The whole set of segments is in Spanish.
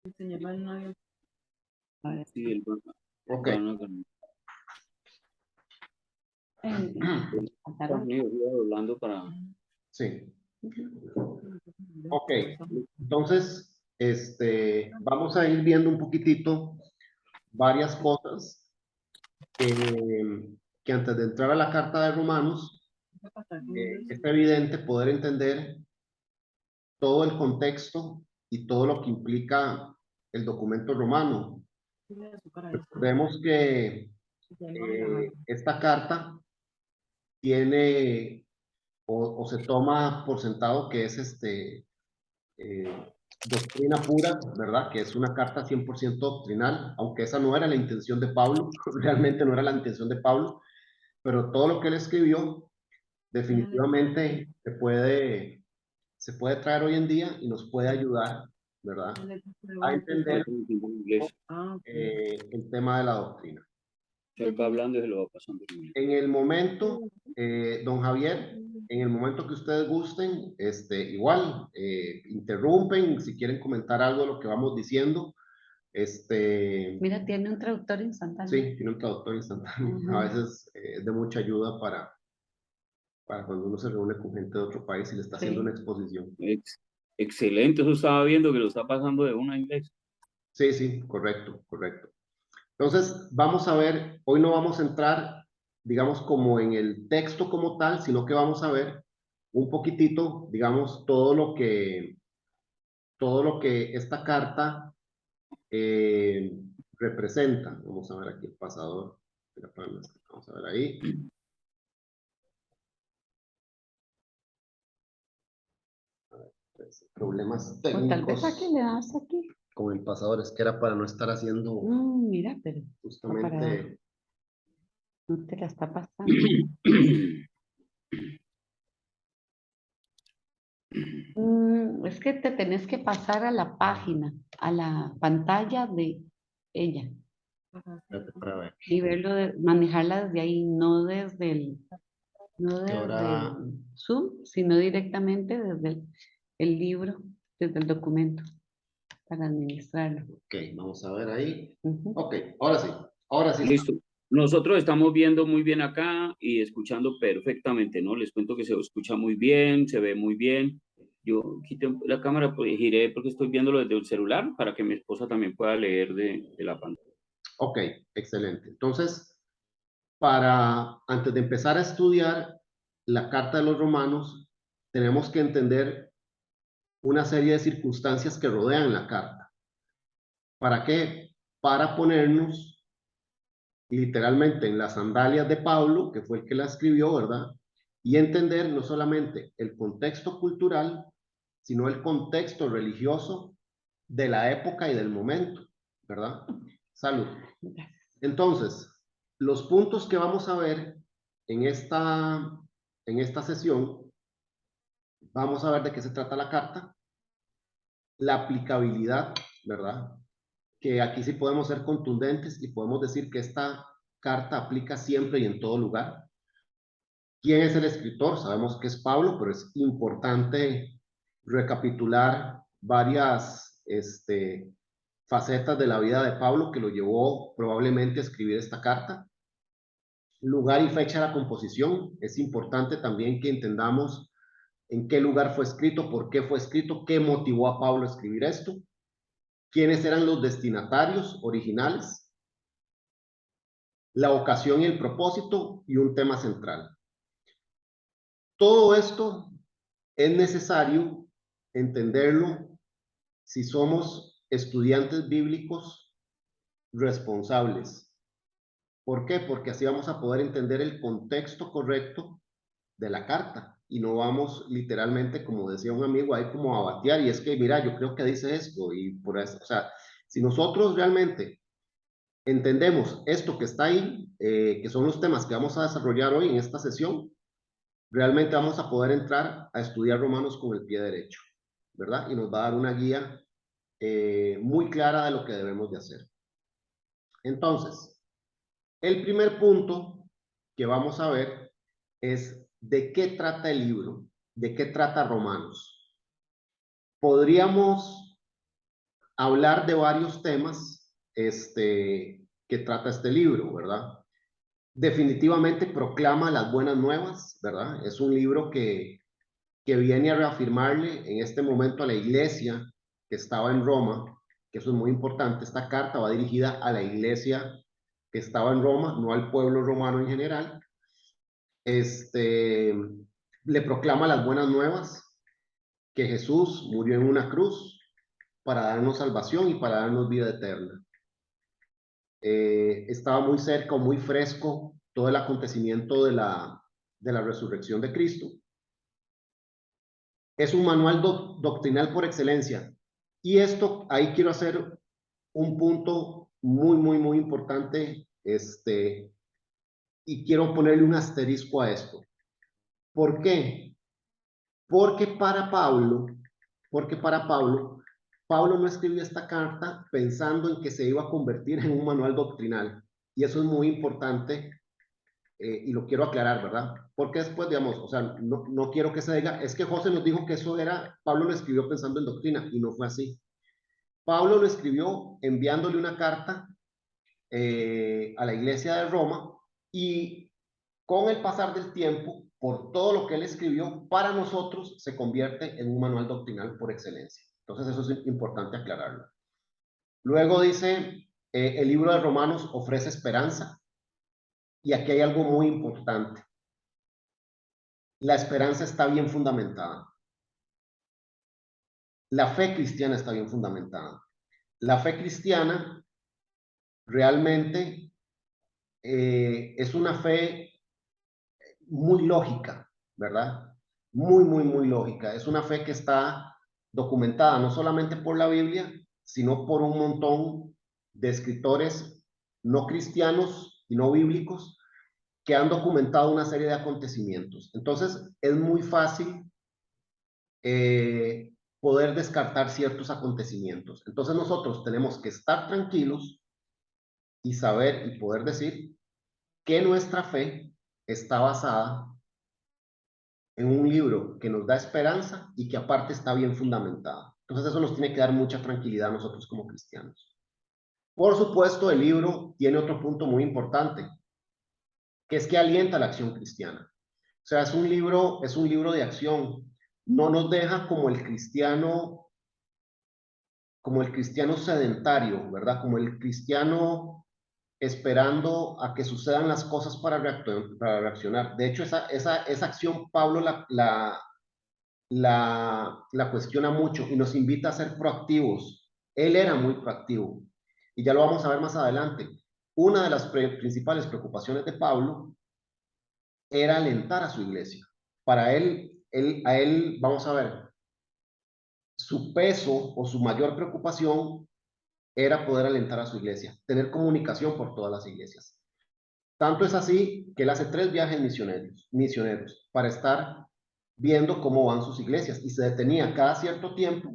Sí, el Ok. hablando para... Sí. Ok. Entonces, vamos a ir viendo un poquitito varias cosas que antes de entrar a la carta de Romanos, es evidente poder entender todo el contexto y todo lo que implica el documento romano. Recordemos que esta carta tiene o se toma por sentado que es doctrina pura, ¿verdad? Que es una carta 100% doctrinal, aunque esa no era la intención de Pablo, realmente no era la intención de Pablo, pero todo lo que él escribió definitivamente se puede traer hoy en día y nos puede ayudar, ¿verdad? A entender el tema de la doctrina. Se va hablando y se lo va pasando. En el momento, don Javier, en el momento que ustedes gusten, igual, interrumpen si quieren comentar algo de lo que vamos diciendo. Mira, tiene un traductor instantáneo. Sí, tiene un traductor instantáneo. A veces es de mucha ayuda para cuando uno se reúne con gente de otro país y le está haciendo una exposición. Excelente, eso estaba viendo que lo está pasando de una a inglés. Sí, sí, correcto, correcto. Entonces, vamos a ver, hoy no vamos a entrar, digamos, como en el texto como tal, sino que vamos a ver un poquitito, digamos, todo lo que esta carta representa. Vamos a ver aquí el pasador. Vamos a ver ahí. Problemas técnicos. O tal vez aquí le das aquí. Con el pasador, es que era para no estar haciendo Mira, pero justamente... no te la está pasando. Es que te tenés que pasar a la página, a la pantalla de ella. Para ver. Y verlo, manejarla desde ahí, no desde el Ahora... Zoom, sino directamente desde el libro, desde el documento, para administrarlo. Ok, vamos a ver ahí. Ujú. Ok, ahora sí. Listo. Nosotros estamos viendo muy bien acá y escuchando perfectamente, ¿no? Les cuento que se escucha muy bien, se ve muy bien. Yo quité la cámara, pues, giré porque estoy viéndolo desde el celular para que mi esposa también pueda leer de la pantalla. Ok, excelente. Entonces, antes de empezar a estudiar la Carta de los Romanos, tenemos que entender una serie de circunstancias que rodean la carta. ¿Para qué? Para ponernos literalmente en las sandalias de Pablo, que fue el que la escribió, ¿verdad? Y entender no solamente el contexto cultural, sino el contexto religioso de la época y del momento, ¿verdad? Salud. Entonces, los puntos que vamos a ver en esta sesión, vamos a ver de qué se trata la carta, la aplicabilidad, ¿verdad? Que aquí sí podemos ser contundentes y podemos decir que esta carta aplica siempre y en todo lugar. ¿Quién es el escritor? Sabemos que es Pablo, pero es importante recapitular varias facetas de la vida de Pablo que lo llevó probablemente a escribir esta carta. Lugar y fecha de la composición. Es importante también que entendamos en qué lugar fue escrito, por qué fue escrito, qué motivó a Pablo a escribir esto, quiénes eran los destinatarios originales, la ocasión y el propósito y un tema central. Todo esto es necesario entenderlo si somos estudiantes bíblicos responsables. ¿Por qué? Porque así vamos a poder entender el contexto correcto de la carta y no vamos literalmente, como decía un amigo, ahí como a batear y es que, mira, yo creo que dice esto y por eso, o sea, si nosotros realmente entendemos esto que está ahí, que son los temas que vamos a desarrollar hoy en esta sesión, realmente vamos a poder entrar a estudiar Romanos con el pie derecho, ¿verdad? Y nos va a dar una guía muy clara de lo que debemos de hacer. Entonces, el primer punto que vamos a ver es de qué trata el libro, de qué trata Romanos. Podríamos hablar de varios temas que trata este libro, ¿verdad? Definitivamente proclama las buenas nuevas, ¿verdad? Es un libro que viene a reafirmarle en este momento a la iglesia que estaba en Roma, que eso es muy importante. Esta carta va dirigida a la iglesia que estaba en Roma, no al pueblo romano en general. Le proclama las buenas nuevas, que Jesús murió en una cruz para darnos salvación y para darnos vida eterna. Estaba muy cerca o muy fresco todo el acontecimiento de la resurrección de Cristo. Es un manual doctrinal por excelencia. Y esto, ahí quiero hacer un punto muy importante, y quiero ponerle un asterisco a esto. ¿Por qué? Porque para Pablo, Pablo no escribió esta carta pensando en que se iba a convertir en un manual doctrinal. Y eso es muy importante, y lo quiero aclarar, ¿verdad? Porque después, digamos, o sea, no quiero que se diga, es que José nos dijo que eso era, Pablo lo escribió pensando en doctrina, y no fue así. Pablo lo escribió enviándole una carta a la iglesia de Roma, y con el pasar del tiempo, por todo lo que él escribió, para nosotros se convierte en un manual doctrinal por excelencia. Entonces eso es importante aclararlo. Luego dice, el libro de Romanos ofrece esperanza, y aquí hay algo muy importante. La esperanza está bien fundamentada. La fe cristiana está bien fundamentada. La fe cristiana realmente es una fe muy lógica, ¿verdad? Muy lógica. Es una fe que está documentada no solamente por la Biblia, sino por un montón de escritores no cristianos y no bíblicos que han documentado una serie de acontecimientos. Entonces, es muy fácil poder descartar ciertos acontecimientos. Entonces, nosotros tenemos que estar tranquilos y saber y poder decir que nuestra fe está basada en un libro que nos da esperanza y que aparte está bien fundamentada. Entonces eso nos tiene que dar mucha tranquilidad a nosotros como cristianos. Por supuesto, el libro tiene otro punto muy importante, que es que alienta la acción cristiana. O sea, es un libro de acción. No nos deja como el cristiano sedentario, ¿verdad? Como el cristiano esperando a que sucedan las cosas para reaccionar. De hecho, esa acción Pablo la cuestiona mucho y nos invita a ser proactivos. Él era muy proactivo y ya lo vamos a ver más adelante. Una de las principales preocupaciones de Pablo era alentar a su iglesia. Para él, vamos a ver, su peso o su mayor preocupación era poder alentar a su iglesia, tener comunicación por todas las iglesias. Tanto es así que él hace 3 viajes misioneros para estar viendo cómo van sus iglesias, y se detenía cada cierto tiempo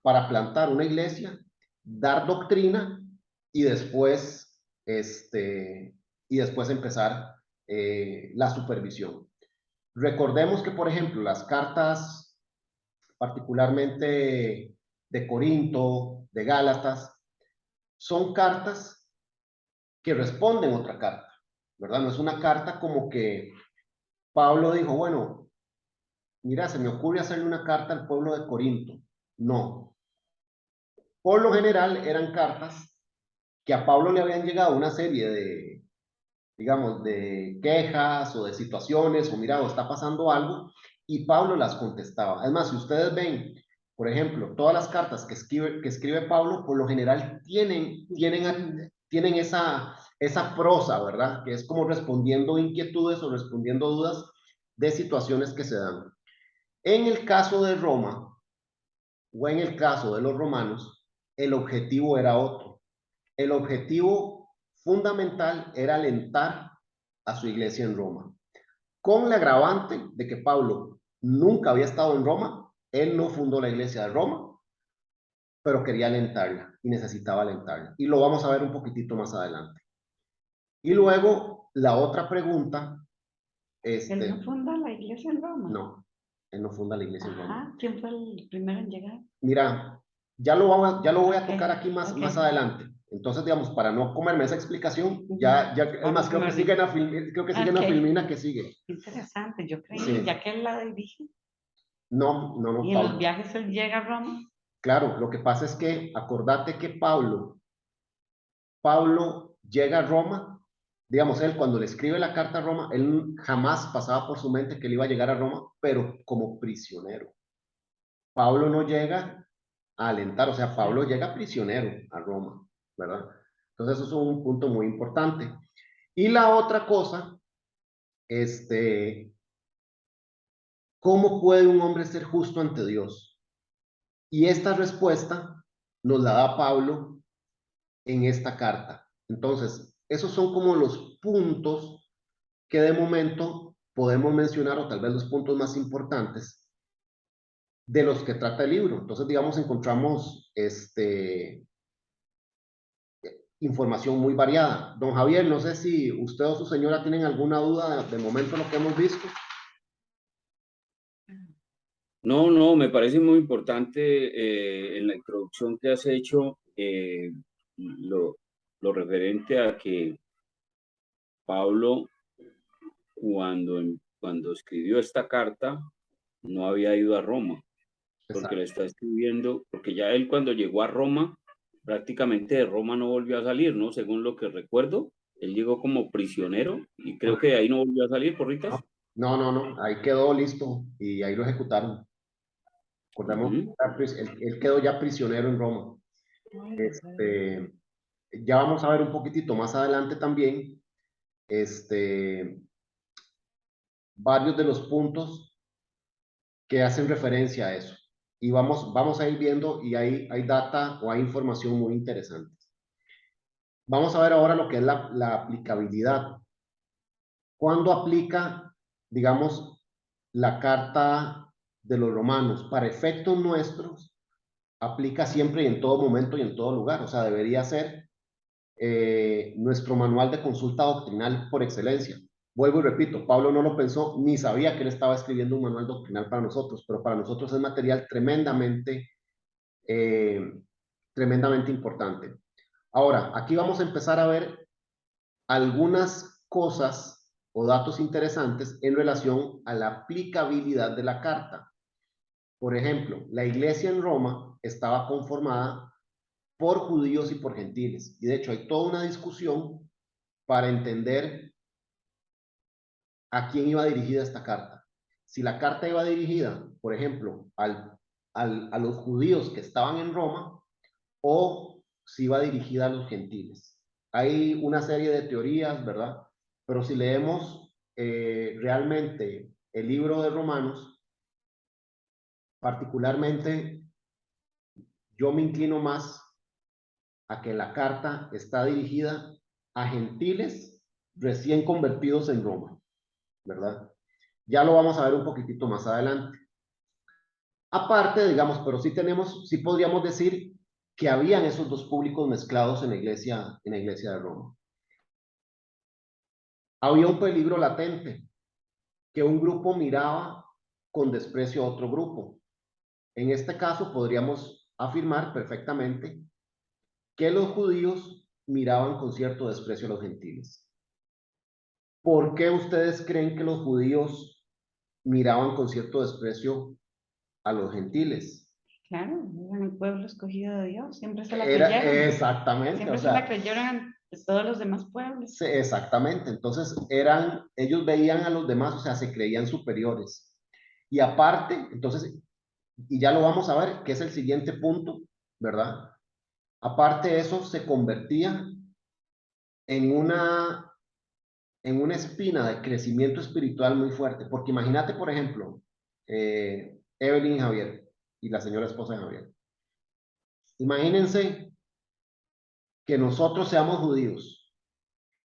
para plantar una iglesia, dar doctrina y después, empezar la supervisión. Recordemos que, por ejemplo, las cartas, particularmente de Corinto, de Gálatas, son cartas que responden otra carta, ¿verdad? No es una carta como que Pablo dijo, bueno, mira, se me ocurre hacerle una carta al pueblo de Corinto. No. Por lo general eran cartas que a Pablo le habían llegado una serie de, digamos, de quejas o de situaciones, o mira, o está pasando algo, y Pablo las contestaba. Además, si ustedes ven, por ejemplo, todas las cartas que escribe Pablo, por lo general tienen esa prosa, ¿verdad? Que es como respondiendo inquietudes o respondiendo dudas de situaciones que se dan. En el caso de Roma, o en el caso de los romanos, el objetivo era otro. El objetivo fundamental era alentar a su iglesia en Roma, con la agravante de que Pablo nunca había estado en Roma. Él no fundó la iglesia de Roma, pero quería alentarla y necesitaba alentarla. Y lo vamos a ver un poquitito más adelante. Y luego, la otra pregunta. ¿Él no funda la iglesia en Roma? No, él no funda la iglesia en Roma. ¿Quién fue el primero en llegar? Mira, ya lo voy a Ok, tocar aquí más, ok. más adelante. Entonces, digamos, para no comerme esa explicación, ya, es Vamos más, a creo que ver. sigue creo que sigue en la Ok. filmina que sigue. Interesante, yo creí, Sí. ya que él la dirige. No, Y en los Pablo. viajes él llega a Roma. Claro, lo que pasa es que acordate que Pablo llega a Roma, digamos, él cuando le escribe la carta a Roma, él jamás pasaba por su mente que él iba a llegar a Roma, pero como prisionero. Pablo no llega a alentar, o sea, Pablo llega prisionero a Roma, ¿verdad? Entonces eso es un punto muy importante. Y la otra cosa, ¿cómo puede un hombre ser justo ante Dios? Y esta respuesta nos la da Pablo en esta carta. Entonces, esos son como los puntos que de momento podemos mencionar, o tal vez los puntos más importantes de los que trata el libro. Entonces, digamos, encontramos información muy variada. Don Javier, no sé si usted o su señora tienen alguna duda de momento lo que hemos visto. No, no, me parece muy importante en la introducción que has hecho lo referente a que Pablo, cuando escribió esta carta, no había ido a Roma, porque Exacto. le está escribiendo, porque ya él cuando llegó a Roma, prácticamente de Roma no volvió a salir, ¿no? Según lo que recuerdo, él llegó como prisionero y creo que de ahí no volvió a salir, ¿porritas? No, ahí quedó listo y ahí lo ejecutaron. Recordemos, Ujú. él quedó ya prisionero en Roma. Ya vamos a ver un poquitito más adelante también, varios de los puntos que hacen referencia a eso. Y vamos a ir viendo y hay data o hay información muy interesante. Vamos a ver ahora lo que es la aplicabilidad. ¿Cuándo aplica, digamos, la carta de los romanos? Para efectos nuestros, aplica siempre y en todo momento y en todo lugar. O sea, debería ser nuestro manual de consulta doctrinal por excelencia. Vuelvo y repito, Pablo no lo pensó ni sabía que él estaba escribiendo un manual doctrinal para nosotros, pero para nosotros es material eh, tremendamente importante. Ahora, aquí vamos a empezar a ver algunas cosas o datos interesantes en relación a la aplicabilidad de la carta. Por ejemplo, la iglesia en Roma estaba conformada por judíos y por gentiles. Y de hecho hay toda una discusión para entender a quién iba dirigida esta carta. Si la carta iba dirigida, por ejemplo, a los judíos que estaban en Roma o si iba dirigida a los gentiles. Hay una serie de teorías, ¿verdad? Pero si leemos realmente el libro de Romanos, particularmente yo me inclino más a que la carta está dirigida a gentiles recién convertidos en Roma, ¿verdad? Ya lo vamos a ver un poquitito más adelante. Aparte, digamos, pero sí podríamos decir que habían esos dos públicos mezclados en la iglesia de Roma. Había un peligro latente, que un grupo miraba con desprecio a otro grupo. En este caso, podríamos afirmar perfectamente que los judíos miraban con cierto desprecio a los gentiles. ¿Por qué ustedes creen que los judíos miraban con cierto desprecio a los gentiles? Claro, eran el pueblo escogido de Dios, siempre se la Era creyeron. exactamente, o Siempre se la sea, creyeron ante todos los demás pueblos. sí, exactamente. Entonces, ellos veían a los demás, o sea, se creían superiores. Y aparte, entonces, y ya lo vamos a ver, que es el siguiente punto, ¿verdad? Aparte de eso, se convertía en en una espina de crecimiento espiritual muy fuerte. Porque imagínate, por ejemplo, Evelyn y Javier, y la señora esposa de Javier. Imagínense que nosotros seamos judíos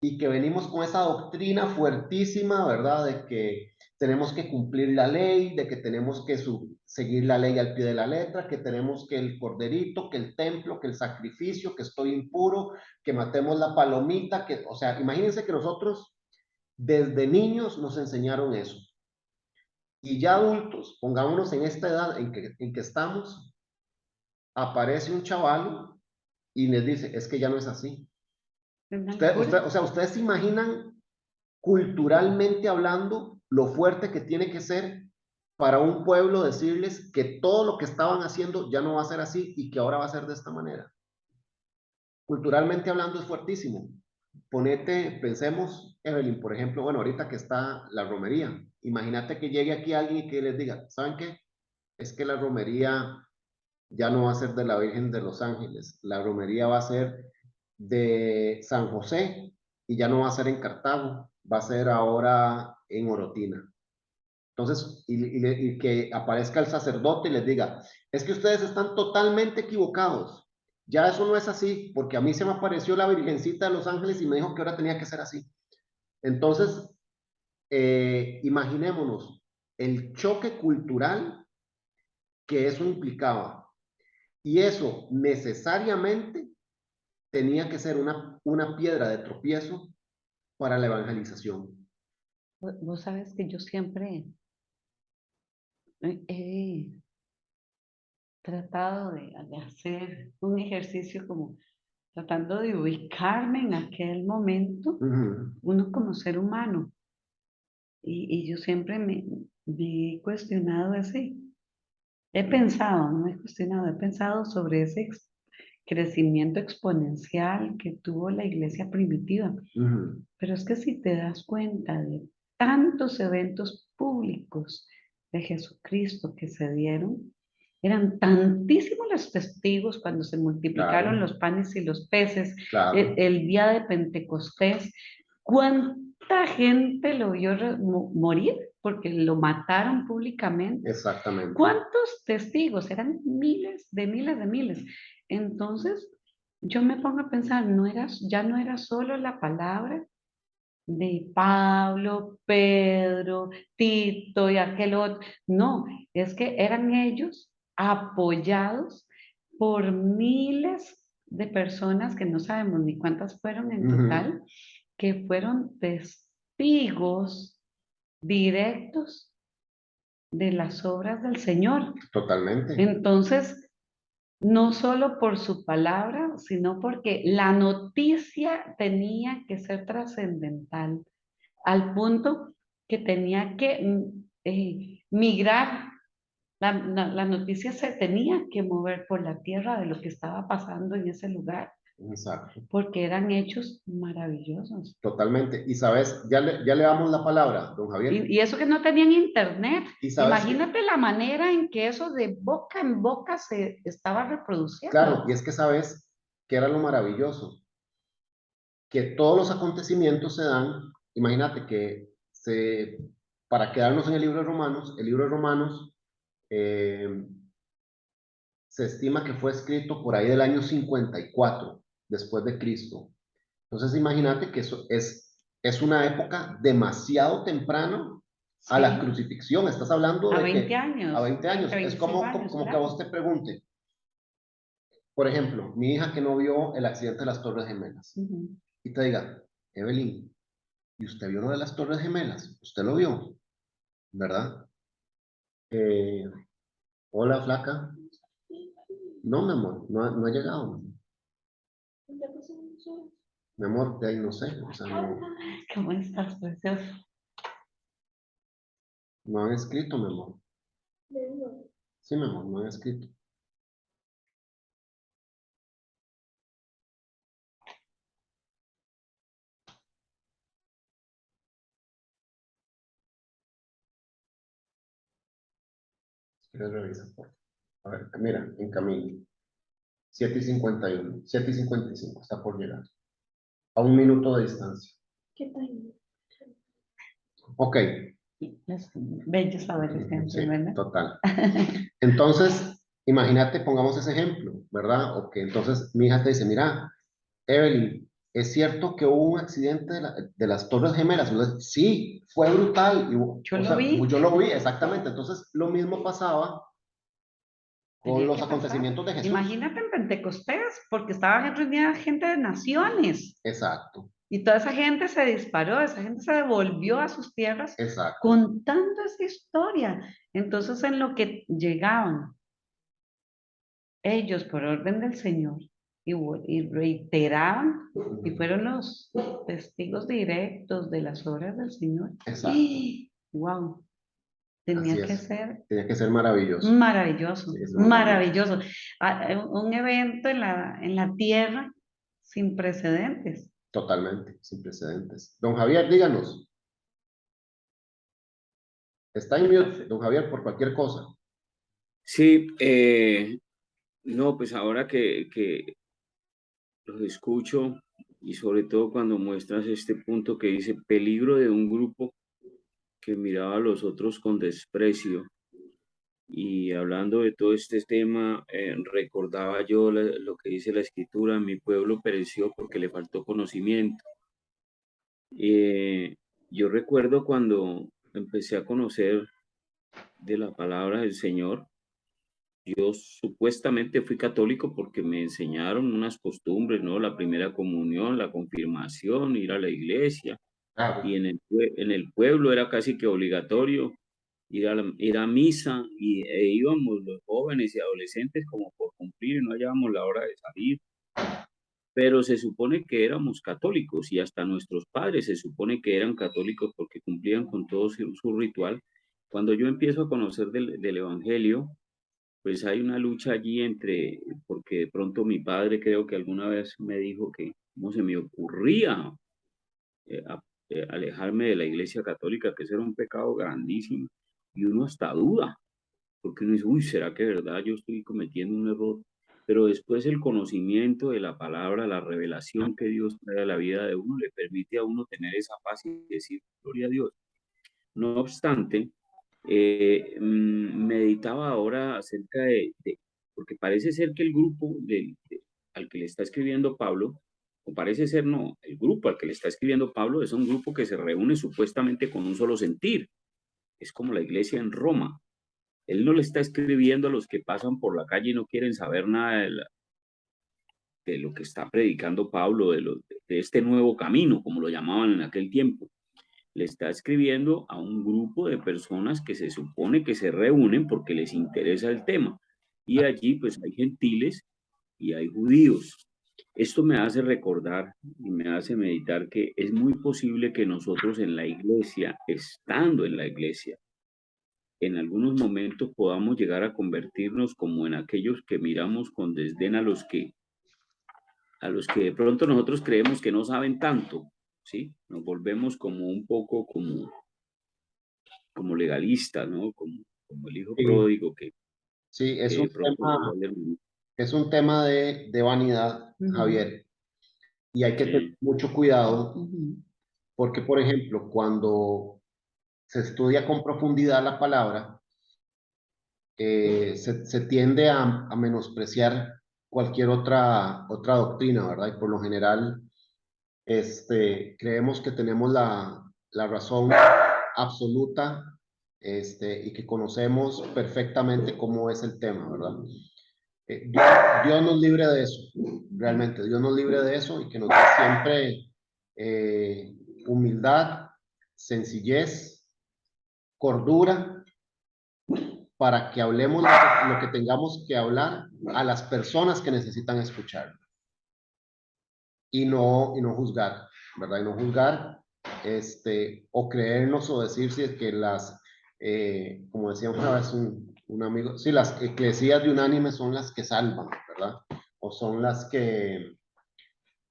y que venimos con esa doctrina fuertísima, ¿verdad? De que tenemos que cumplir la ley, de que tenemos que seguir la ley al pie de la letra, que tenemos que el corderito, que el templo, que el sacrificio, que estoy impuro, que matemos la palomita, o sea, imagínense que nosotros desde niños nos enseñaron eso. Y ya adultos, pongámonos en esta edad en que estamos, aparece un chaval y les dice, es que ya no es así. una locura. O sea, ustedes se imaginan culturalmente hablando lo fuerte que tiene que ser para un pueblo decirles que todo lo que estaban haciendo ya no va a ser así y que ahora va a ser de esta manera. Culturalmente hablando es fuertísimo. Ponete, pensemos, Evelyn, por ejemplo, bueno, ahorita que está la romería, imagínate que llegue aquí alguien y que les diga, ¿saben qué? Es que la romería ya no va a ser de la Virgen de los Ángeles, la romería va a ser de San José y ya no va a ser en Cartago, va a ser ahora en Orotina. Entonces, y que aparezca el sacerdote y les diga, es que ustedes están totalmente equivocados. Ya eso no es así, porque a mí se me apareció la Virgencita de los Ángeles y me dijo que ahora tenía que ser así. Entonces, imaginémonos el choque cultural que eso implicaba. Y eso necesariamente tenía que ser una piedra de tropiezo para la evangelización. Vos sabes que yo siempre he tratado de hacer un ejercicio como tratando de ubicarme en aquel momento, Ujú, uno como ser humano. Y yo siempre me he cuestionado ese, he pensado, no he cuestionado, he pensado sobre ese crecimiento exponencial que tuvo la iglesia primitiva. ujú, Pero es que si te das cuenta de tantos eventos públicos de Jesucristo que se dieron, eran tantísimos los testigos cuando se multiplicaron claro, los panes y los peces, claro, el día de Pentecostés, cuánta gente lo vio morir porque lo mataron públicamente. exactamente. ¿Cuántos testigos? Eran miles de miles de miles. Entonces, yo me pongo a pensar, ya no era solo la palabra de Pablo, Pedro, Tito y aquel otro. No, es que eran ellos apoyados por miles de personas que no sabemos ni cuántas fueron en Ujú, total, que fueron testigos directos de las obras del Señor. totalmente. Entonces, no solo por su palabra, sino porque la noticia tenía que ser trascendental, al punto que tenía que migrar. La noticia se tenía que mover por la tierra de lo que estaba pasando en ese lugar, Exacto. porque eran hechos maravillosos. Totalmente. Y sabes, ya le damos la palabra, don Javier. Y eso que no tenían internet. Y sabes que, Imagínate la manera en que eso de boca en boca se estaba claro, reproduciendo. y es que sabes que era lo maravilloso, que todos los acontecimientos se dan, imagínate que para quedarnos en el libro de Romanos eh, se estima que fue escrito por ahí del año 54 después de Cristo. Entonces imagínate que eso es una época demasiado temprano a la Sí, crucifixión. Estás hablando a de 20 que a años, 20 20, años, es 25 años, como que a claro. vos te pregunte, por ejemplo, mi hija que no vio el accidente de las Torres Gemelas Ujú. y te diga, Evelyn, ¿y usted vio lo de las Torres Gemelas? ¿Usted lo vio? ¿Verdad? Eh, Hola, flaca. No, mi amor, no ha llegado. Mi amor, de ahí no sé, o sea, ¿Cómo estás, precioso? no han escrito, mi amor. Sí, mi amor, no han escrito. ¿Quieres revisar? A ver, mira, en camino. 7:51, 7:55, está por llegar. A 1 minuto de distancia. Ok, Es bellos adolescentes, sí, ¿verdad? total. Entonces, imagínate, pongamos ese ejemplo, ¿verdad? O que entonces mi hija te dice, mira, Evelyn, ¿es cierto que hubo un accidente de las Torres Gemelas? Y yo, sí, fue brutal. Yo O lo sea, vi, yo lo vi, exactamente. Entonces, lo mismo pasaba con tenía los que pasar. acontecimientos de Jesús. Imagínate en Pentecostés, porque estaban reunida gente de naciones Exacto, y toda esa gente se disparó, esa gente se devolvió a sus tierras exacto. contando esa historia. Entonces, en lo que llegaban ellos por orden del Señor y reiteraban y fueron los testigos directos de las obras del Señor. Exacto. Wow, Así tenía que es. ser Tenía que ser maravilloso. maravilloso, Sí, es maravilloso. Un evento en la tierra sin precedentes. Totalmente, sin precedentes. Don Javier, díganos. Está en mute, don Javier, por cualquier cosa. Sí, no, pues ahora que los escucho y sobre todo cuando muestras este punto que dice peligro de un grupo que miraba a los otros con desprecio. Y hablando de todo este tema, recordaba yo lo que dice la escritura, mi pueblo pereció porque le faltó conocimiento. Eh, yo recuerdo cuando empecé a conocer de la palabra del Señor, yo supuestamente fui católico porque me enseñaron unas costumbres, ¿no? La primera comunión, la confirmación, ir a la iglesia, Claro. y en el pueblo era casi que obligatorio ir a misa e íbamos los jóvenes y adolescentes como por cumplir y no hallábamos la hora de salir, pero se supone que éramos católicos y hasta nuestros padres se supone que eran católicos porque cumplían con todo su ritual. Cuando yo empiezo a conocer del Evangelio, pues hay una lucha allí entre, porque de pronto mi padre creo que alguna vez me dijo que no se me ocurría eh, a- alejarme de la iglesia católica, que ese era un pecado grandísimo, y uno hasta duda, porque uno dice, uy, ¿será que de verdad yo estoy cometiendo un error? Pero después el conocimiento de la palabra, la revelación que Dios trae a la vida de uno, le permite a uno tener esa paz y decir, gloria a Dios. No obstante, meditaba ahora acerca porque parece ser que el grupo al que le está escribiendo Pablo, o parece ser no, el grupo al que le está escribiendo Pablo es un grupo que se reúne supuestamente con un solo sentir. Es como la iglesia en Roma. Él no le está escribiendo a los que pasan por la calle y no quieren saber nada de lo que está predicando Pablo, de este nuevo camino, como lo llamaban en aquel tiempo. Le está escribiendo a un grupo de personas que se supone que se reúnen porque les interesa el tema. Y allí pues hay gentiles y hay judíos. Esto me hace recordar y me hace meditar que es muy posible que nosotros en la iglesia, estando en la iglesia, en algunos momentos podamos llegar a convertirnos como en aquellos que miramos con desdén a los que de pronto nosotros creemos que no saben tanto, ¿sí? Nos volvemos como un poco como legalistas, ¿no? Como el hijo Sí, pródigo sí, que de pronto es un tema de vanidad, Ujú, Javier, y hay que tener sí, mucho cuidado ujú. porque, por ejemplo, cuando se estudia con profundidad la palabra, se tiende a menospreciar cualquier otra doctrina, ¿verdad? Y por lo general, creemos que tenemos la razón absoluta, y que conocemos perfectamente cómo es el tema, ¿verdad? Dios, Dios nos libre de eso, realmente, Dios nos libre de eso y que nos dé siempre humildad, sencillez, cordura, para que hablemos lo que tengamos que hablar a las personas que necesitan escuchar y no juzgar, ¿verdad? Y no juzgar, o creernos o decir si es que como decía una vez un amigo, si las eclesías de unánime son las que salvan, ¿verdad? O son las que,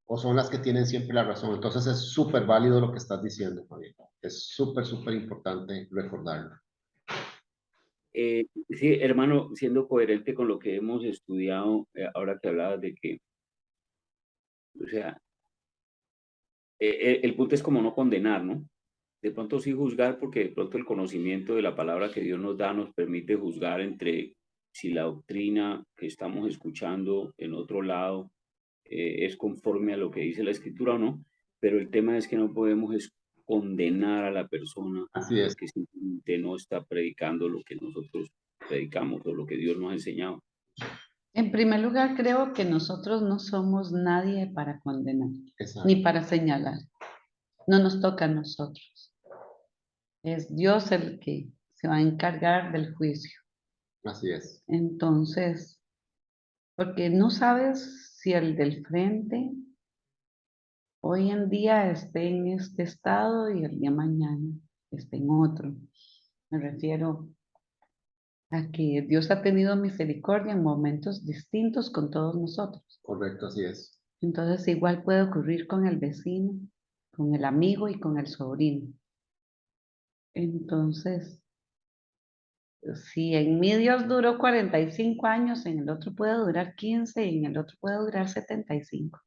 o son las que tienen siempre la razón. Entonces es súper válido lo que estás diciendo, Javier. Es súper, súper importante recordarlo. sí, hermano, siendo coherente con lo que hemos estudiado, ahora que hablabas de que, o sea, el punto es como no condenar, ¿no? De pronto sí juzgar, porque de pronto el conocimiento de la palabra que Dios nos da nos permite juzgar entre si la doctrina que estamos escuchando en otro lado es conforme a lo que dice la escritura o no, pero el tema es que no podemos condenar a la persona Así es. porque simplemente no está predicando lo que nosotros predicamos o lo que Dios nos ha enseñado. En primer lugar, creo que nosotros no somos nadie para condenar, ni Exacto. para señalar. No nos toca a nosotros. Es Dios el que se va a encargar del juicio. Así es. Entonces, porque no sabes si el del frente hoy en día esté en este estado y el día mañana esté en otro. Me refiero a que Dios ha tenido misericordia en momentos distintos con todos nosotros. Correcto, así es. Entonces igual puede ocurrir con el vecino, con el amigo y con el sobrino. Entonces, si en mi Dios duró 45 años, en el otro puede durar 15 y en el otro puede durar 75.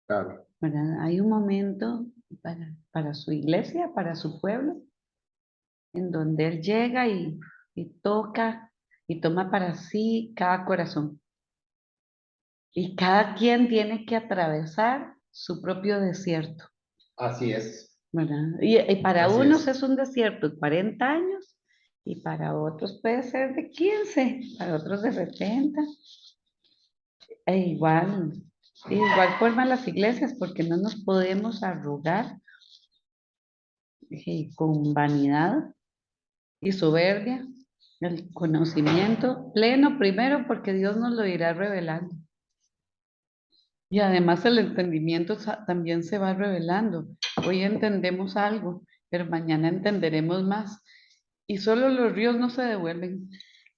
Claro, ¿Verdad? Hay un momento para su iglesia, para su pueblo, en donde Él llega y toca y toma para sí cada corazón. Y cada quien tiene que atravesar su propio desierto, así es. ¿verdad? Y para Así unos es. es un desierto de 40 años y para otros puede ser de 15, para otros de 70. E igual, de igual forma las iglesias, porque no nos podemos arrugar con vanidad y soberbia, el conocimiento pleno primero porque Dios nos lo irá revelando. Y además el entendimiento también se va revelando. Hoy entendemos algo, pero mañana entenderemos más. Y solo los ríos no se devuelven.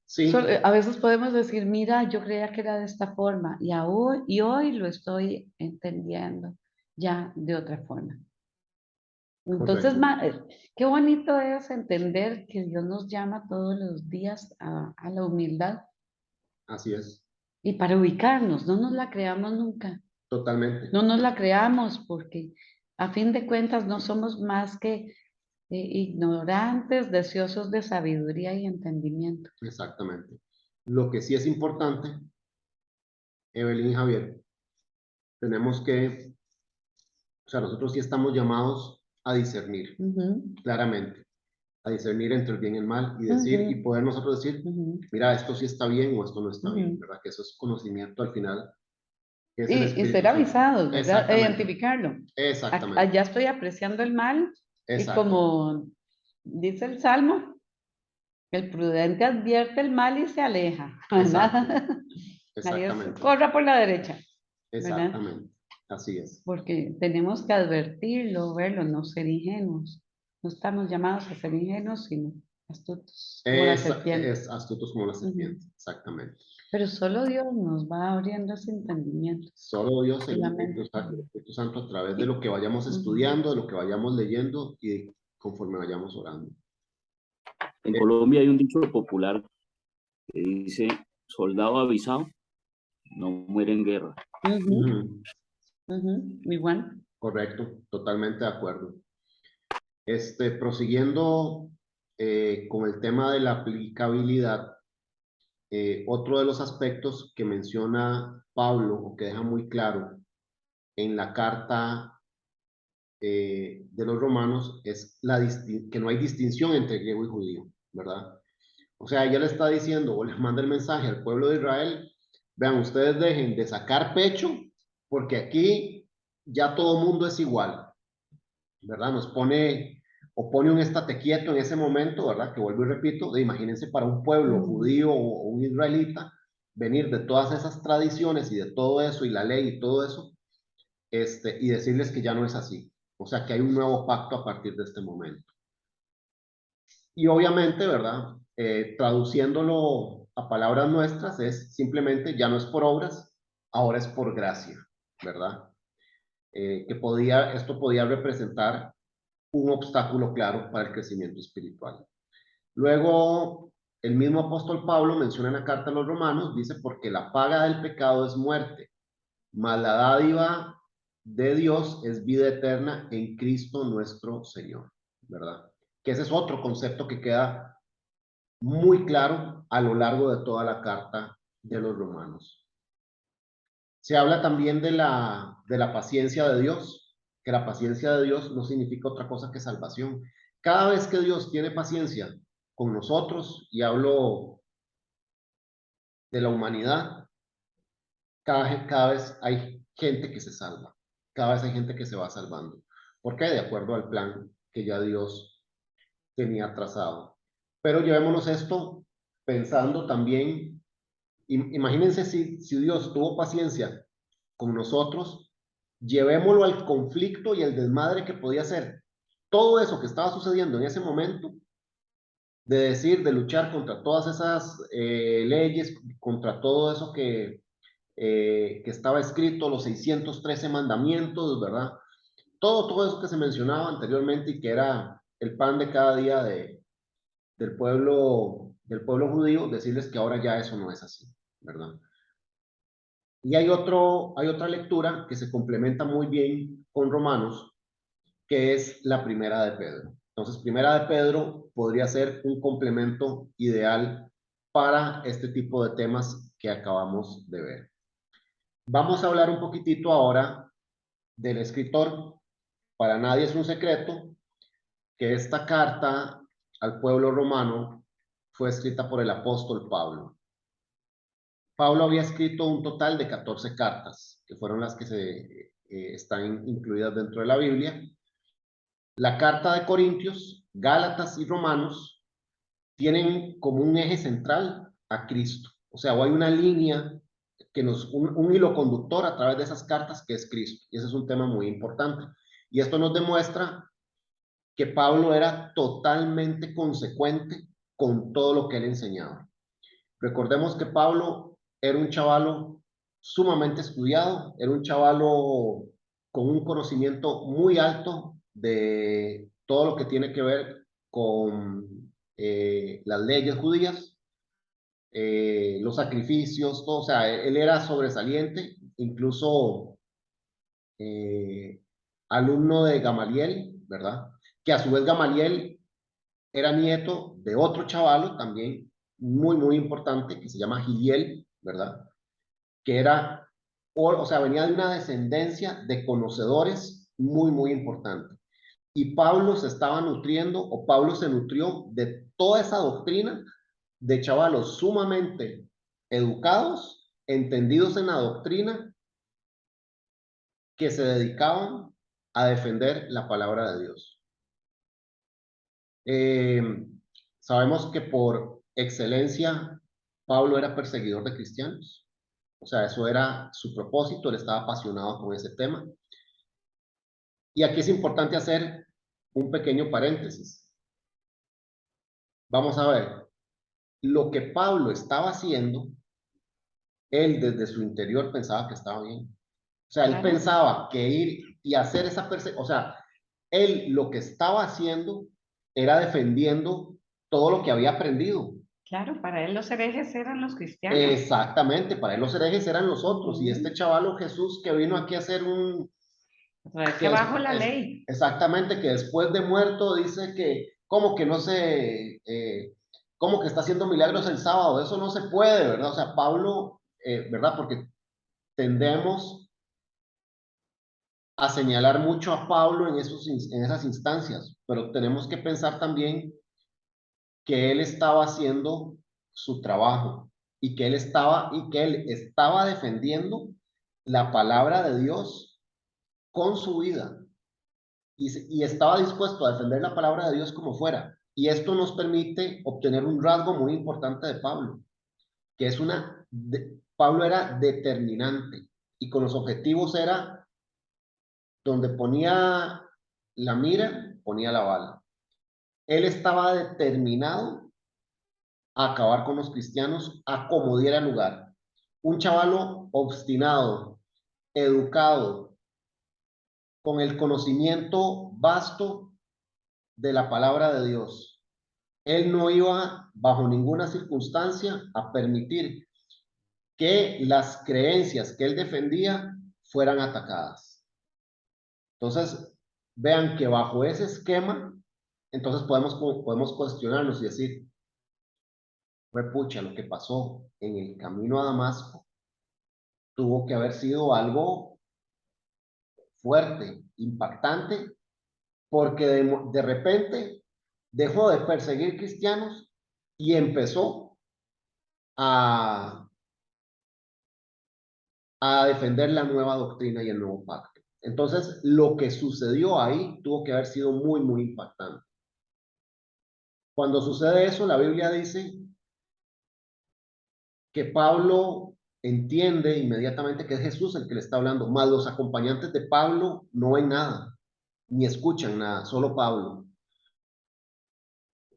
Sí, A veces podemos decir, mira, yo creía que era de esta forma y hoy lo estoy entendiendo ya de otra forma. Entonces, correcto. qué bonito es entender que Dios nos llama todos los días a la humildad Así es. y para ubicarnos, no nos la creamos nunca. Totalmente. No nos la creamos porque a fin de cuentas no somos más que ignorantes, deseosos de sabiduría y entendimiento. Exactamente. Lo que sí es importante, Evelyn y Javier, tenemos que, o sea, nosotros sí estamos llamados a discernir, Ujú, claramente, a discernir entre el bien y el mal y decir, y ujú, poder nosotros decir, ujú, mira, esto sí está bien o esto no está bien, ujú. ¿verdad? Que eso es conocimiento al final, que es el Y ser Espíritu Santo. avisados, ¿verdad? E Exactamente, identificarlo. exactamente, Allá estoy apreciando el mal y exacto, como dice el Salmo, el prudente advierte el mal y se aleja, exacto, ¿verdad? Ahí es, exactamente, corra por la derecha, ¿verdad? exactamente, así es. Porque tenemos que advertirlo, verlo, no ser ingenuos. No estamos llamados a ser ingenuos, sino astutos, como la serpiente. Es astutos como la Ujú. serpiente, exactamente. Pero solo Dios nos va abriendo ese entendimiento, Solo Dios, el solamente. Espíritu Santo, a través de Y- lo que vayamos ujú. estudiando, de lo que vayamos leyendo y conforme vayamos orando. En Eh, Colombia hay un dicho popular que dice, soldado avisado no muere en guerra. Ujú, ujú, ujú, igual. correcto, totalmente de acuerdo. Prosiguiendo con el tema de la aplicabilidad, otro de los aspectos que menciona Pablo, o que deja muy claro en la carta de los romanos, es que no hay distinción entre griego y judío, ¿verdad? O sea, ella le está diciendo o les manda el mensaje al pueblo de Israel, vean, ustedes dejen de sacar pecho, porque aquí ya todo mundo es igual, ¿verdad? Nos pone o pone un estate quieto en ese momento, ¿verdad? Que vuelvo y repito, imagínense para un pueblo Ujú. judío o un israelita, venir de todas esas tradiciones y de todo eso y la ley y todo eso, y decirles que ya no es así. O sea, que hay un nuevo pacto a partir de este momento. Y obviamente, ¿verdad? Traduciéndolo a palabras nuestras, es simplemente, ya no es por obras, ahora es por gracia, ¿verdad? Esto podía representar un obstáculo claro para el crecimiento espiritual. Luego, el mismo apóstol Pablo menciona en la carta a los romanos, dice, porque la paga del pecado es muerte, mas la dádiva de Dios es vida eterna en Cristo nuestro Señor, ¿verdad? Que ese es otro concepto que queda muy claro a lo largo de toda la carta de los romanos. Se habla también de la paciencia de Dios, que la paciencia de Dios no significa otra cosa que salvación. Cada vez que Dios tiene paciencia con nosotros, y hablo de la humanidad, cada vez hay gente que se salva, cada vez hay gente que se va salvando. ¿Por qué? De acuerdo al plan que ya Dios tenía trazado. Pero llevémonos esto pensando también Imagínense si Dios tuvo paciencia con nosotros, llevémoslo al conflicto y el desmadre que podía ser todo eso que estaba sucediendo en ese momento, de decir, de luchar contra todas esas leyes, contra todo eso que estaba escrito, los 613 mandamientos, ¿verdad? Todo eso que se mencionaba anteriormente y que era el pan de cada día del pueblo judío, decirles que ahora ya eso no es así, ¿verdad? Y hay otra lectura que se complementa muy bien con Romanos, que es la primera de Pedro. Entonces, primera de Pedro podría ser un complemento ideal para este tipo de temas que acabamos de ver. Vamos a hablar un poquitito ahora del escritor. Para nadie es un secreto que esta carta al pueblo romano fue escrita por el apóstol Pablo. Pablo había escrito un total de 14 cartas, que fueron las que están incluidas dentro de la Biblia. La carta de Corintios, Gálatas y Romanos tienen como un eje central a Cristo. O sea, hay una línea un hilo conductor a través de esas cartas que es Cristo. Y ese es un tema muy importante. Y esto nos demuestra que Pablo era totalmente consecuente con todo lo que él enseñaba. Recordemos que Pablo era un chavalo sumamente estudiado, era un chavalo con un conocimiento muy alto de todo lo que tiene que ver con las leyes judías, los sacrificios, todo, o sea, él era sobresaliente, incluso alumno de Gamaliel, ¿verdad? Que a su vez Gamaliel era nieto de otro chavalo también muy importante que se llama Giliel, ¿verdad? Que era, o sea, venía de una descendencia de conocedores muy importante. Y Pablo se estaba nutriendo, o Pablo se nutrió de toda esa doctrina de chavalos sumamente educados, entendidos en la doctrina, que se dedicaban a defender la palabra de Dios. Sabemos que por excelencia Pablo era perseguidor de cristianos. O sea, eso era su propósito, él estaba apasionado con ese tema. Y aquí es importante hacer un pequeño paréntesis. Vamos a ver, lo que Pablo estaba haciendo, él desde su interior pensaba que estaba bien. O sea, él pensaba que ir y hacer esa persecución, o sea, él lo que estaba haciendo era defendiendo todo lo que había aprendido. Claro, para él los herejes eran los cristianos. Exactamente, para él los herejes eran los otros. Y este chavalo Jesús que vino aquí a hacer que bajo la ley. Exactamente, que después de muerto dice que, como que no se, como que está haciendo milagros el sábado, eso no se puede, ¿verdad? O sea, Pablo, ¿verdad? Porque tendemos a señalar mucho a Pablo en esas instancias, pero tenemos que pensar también que él estaba haciendo su trabajo y que él estaba defendiendo la palabra de Dios con su vida y estaba dispuesto a defender la palabra de Dios como fuera. Y esto nos permite obtener un rasgo muy importante de Pablo, que es Pablo era determinante y con los objetivos era donde ponía la mira, ponía la bala. Él estaba determinado a acabar con los cristianos a como diera lugar. Un chavalo obstinado, educado, con el conocimiento vasto de la palabra de Dios. Él no iba bajo ninguna circunstancia a permitir que las creencias que él defendía fueran atacadas. Entonces, vean que bajo ese esquema, entonces podemos cuestionarnos y decir, fue pucha, lo que pasó en el camino a Damasco tuvo que haber sido algo fuerte, impactante, porque de repente dejó de perseguir cristianos y empezó a, a defender la nueva doctrina y el nuevo pacto. Entonces, lo que sucedió ahí tuvo que haber sido muy impactante. Cuando sucede eso, la Biblia dice que Pablo entiende inmediatamente que es Jesús el que le está hablando, más los acompañantes de Pablo no ven nada, ni escuchan nada, solo Pablo.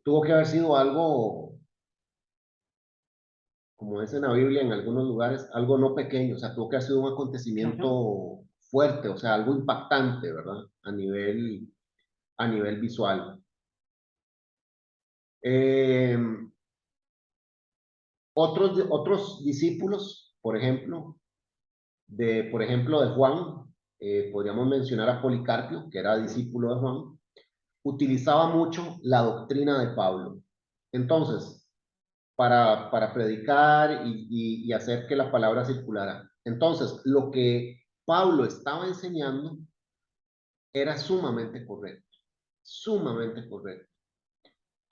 Tuvo que haber sido algo, como dice en la Biblia en algunos lugares, algo no pequeño, o sea, tuvo que haber sido un acontecimiento fuerte, o sea, algo impactante, ¿verdad? A nivel visual. Otros discípulos, por ejemplo, de Juan, podríamos mencionar a Policarpio, que era discípulo de Juan, utilizaba mucho la doctrina de Pablo. Entonces, para predicar y hacer que la palabra circulara. Entonces, lo que Pablo estaba enseñando era sumamente correcto, sumamente correcto.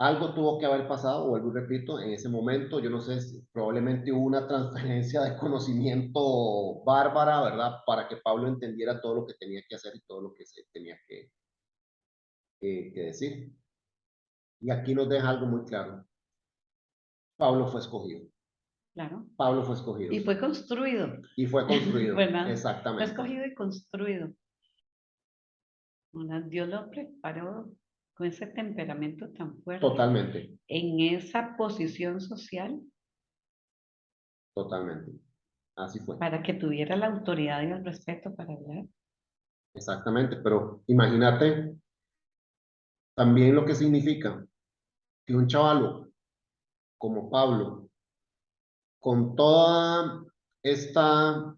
Algo tuvo que haber pasado, vuelvo y repito, en ese momento, yo no sé si probablemente hubo una transferencia de conocimiento bárbara, ¿verdad? Para que Pablo entendiera todo lo que tenía que hacer y todo lo que se tenía que decir. Y aquí nos deja algo muy claro. Pablo fue escogido. Claro. Pablo fue escogido. Y fue construido. Y fue construido, ¿Verdad? exactamente. Fue escogido y construido. ¿Verdad? Dios lo preparó con ese temperamento tan fuerte. Totalmente. En esa posición social. Totalmente. Así fue. Para que tuviera la autoridad y el respeto para hablar. Exactamente, pero imagínate también lo que significa que un chavalo como Pablo, con toda esta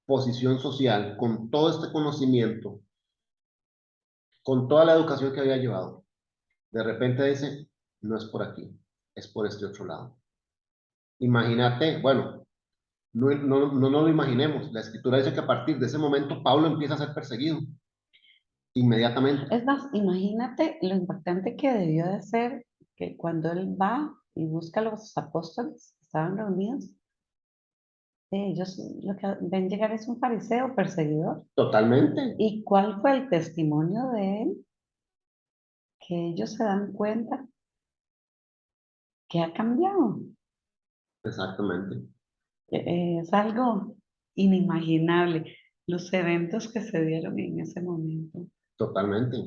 posición social, con todo este conocimiento, con toda la educación que había llevado, de repente dice, no es por aquí, es por este otro lado. Imagínate, bueno, no lo imaginemos. La escritura dice que a partir de ese momento Pablo empieza a ser perseguido inmediatamente. Es más, imagínate lo impactante que debió de ser que cuando él va y busca a los apóstoles que estaban reunidos, ellos lo que ven llegar es un fariseo perseguidor. Totalmente. ¿Y cuál fue el testimonio de él? Que ellos se dan cuenta que ha cambiado. Exactamente. Es algo inimaginable los eventos que se dieron en ese momento. Totalmente.